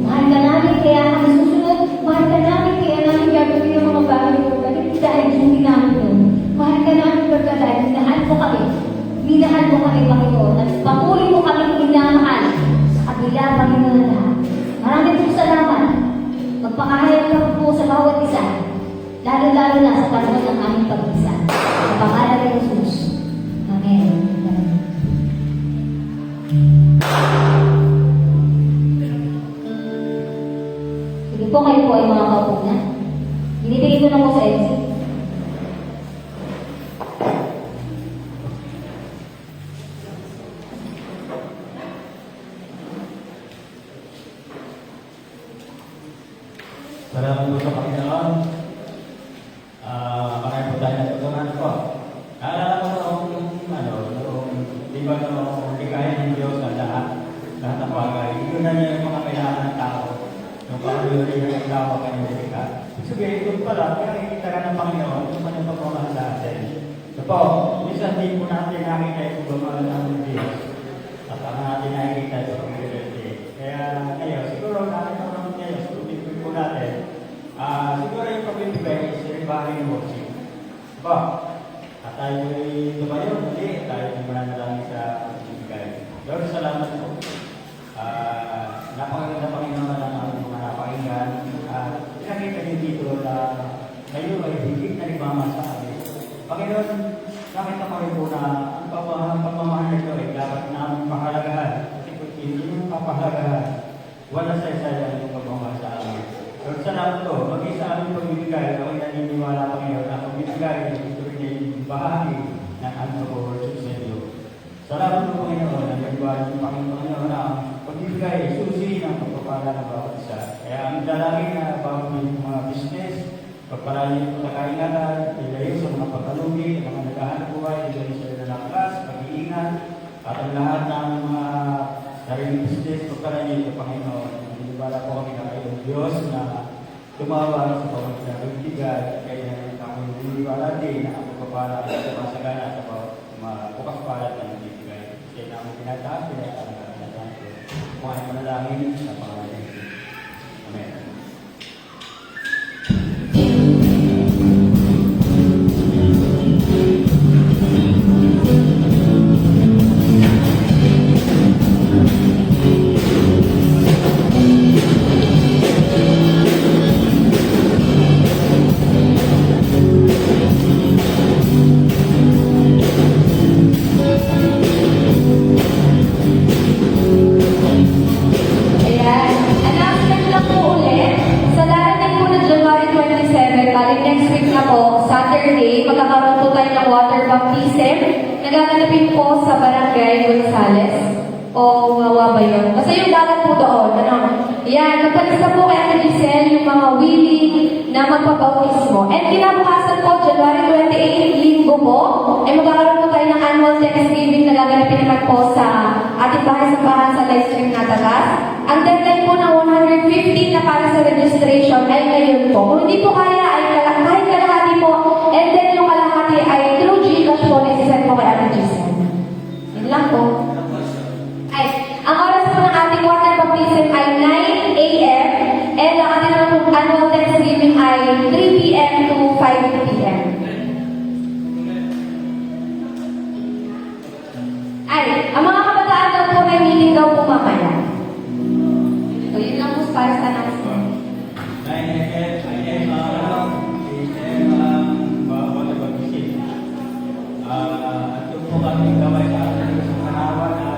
Mahal ka namin kaya kami susunod. Mahal ka namin kaya namin gagawin ang mga bagay ko. Hindi dahil hindi namin yun. Mahal ka namin dahil minahal mo kami. Minahal mo kami, Panginoon. At patuloy mo kami minamahal sa kabila, Panginoon, na lahat. Maraming po salamat. Magpakahayag ka po sa bawat isa. Lalo-lalo na sa panahon ng aming pag-isa. Sa pangalan ng Jesus. Amen. Amen. Sige po, kayo po ay mga kaupo na. Binibigay ko na po sa MC. Salamat po sa Panginoon. Marami po tayo natutunan po. Naalala ko noong, di ba noong ligayan ng Diyos na lahat ng bagay. Ito na niya yung mga kailangan ng tao. Yung paano yung tao kanyang delika. Sabihin, ito pala, kaya nakikita ka ng Panginoon, yung kanyang pagmamahal sa atin. So po, minsan din po natin nakikita yung pagmamahal ng Diyos. At ang natin nakikita yung pagmamahal. Kaya ngayon, siguro natin naman ngayon, siguro po natin, siguro yung pag-ibigay is rinbahin ng worship. Diba? At tayo ay tumayo, muli, tayo ay mananalangin sa pag-ibigay. Lord, salamat po. Napakaganda Panginoon ng aming mga napakinggan. Pinakita niyo dito na ngayon ay higit na limama sa amin. Panginoon, nakita ko rin po na ang pagmamahal nito ay dapat namin pahalagahan. Kasi kung hindi yung papahalagahan, wala sa isa yung pagmamahal sa amin. Lord, salamat po. Maging sa aming pagbibigay, ako'y naniniwala Panginoon na pagbibigay ay gusto rin yung bahagi ng aming pag-worship sa iyo. Salamat po Panginoon, ang nagbahan ng Panginoon na ang pagbibigay ay susi ng pagpapala ng bawat isa. Kaya ang dalangin na bawat mga business, pagpalali ng pagkaingatan, ilayo sa mga pagkalugi, ang mga naghahanap buhay, ilayo sa iyo na lakas, pag-iingat, at ang lahat ng mga sariling business, pagpalali ng Panginoon. Naniniwala po kami na kayong Diyos na tumawag sa bawat nagbibigay, kaya kami naniniwala din na ang pagpapala ay sumasagana sa bawat bukas palat ng bibigay. Kaya namin pinataas, pinataas ko. Kung ay manalangin sa pangalan ng Diyos. Amen. Ayan. Announcement lang po ulit. Sales? O Wawa ba yun? Kasi yung dagat po doon, ano? Yan, nagpalista po kay Ate Giselle yung mga willing na magpabautismo. And kinabukasan po, January 28, linggo po, ay magkakaroon po tayo ng annual Thanksgiving na gaganapin naman po sa ating bahay sa bahan sa live stream na tagas. Ang deadline po ng 115 na para sa registration ay ngayon po. Kung hindi po kaya, ay kahit kalahati po, and then yung kalahati ay through Gcash po na isasend po kay Ate Giselle. Yun lang po. Ay, ang oras po ng ating water baptism ay 9 a.m. and ang ating naman po annual Thanksgiving ay 3 p.m. to 5 p.m. Ay, ang mga kabataan daw po may meeting daw po mamaya. So, yun lang po para sa announcement. Ito po kami gawin sa ating Kanawa na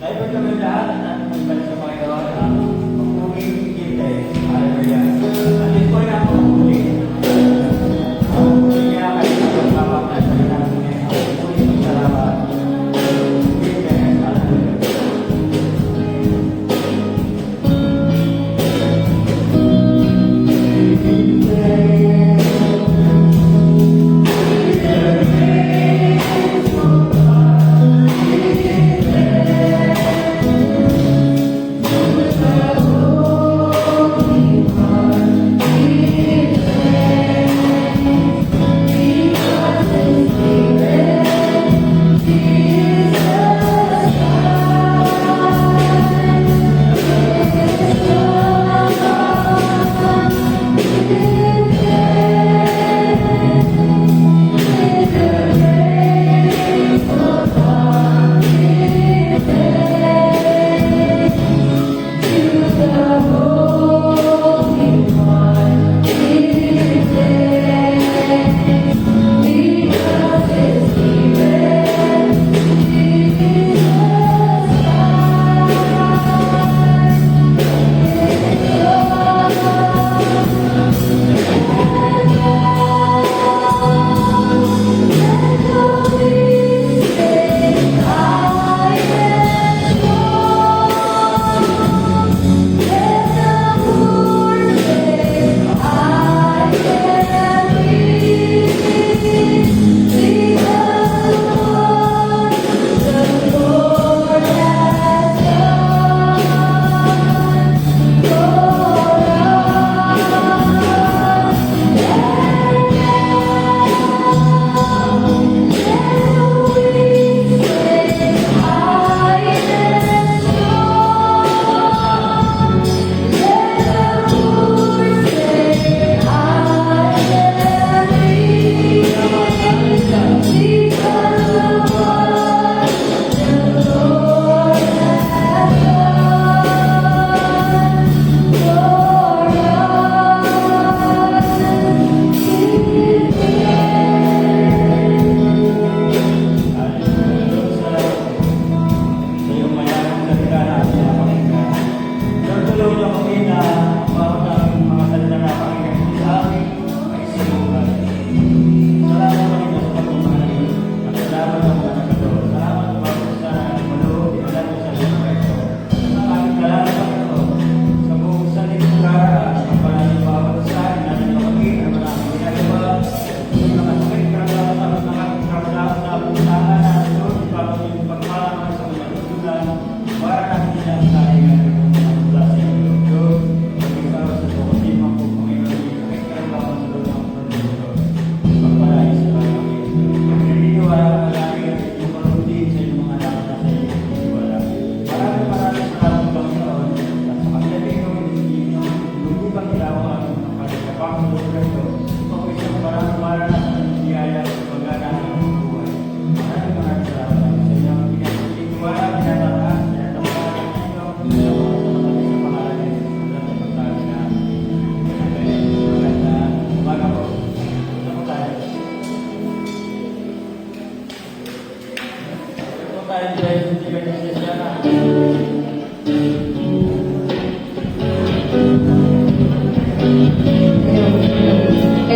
tayo po kami lahat at magbalik sa Panginoon ang pagpuging kitay. Hallelujah. At ito po na ang pagpuging. Ang pagpuging niya kayo sa pagpapag na sa natin ngayon. Ang pagpuging ng salamat. Kitay. Hallelujah.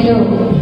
Hello.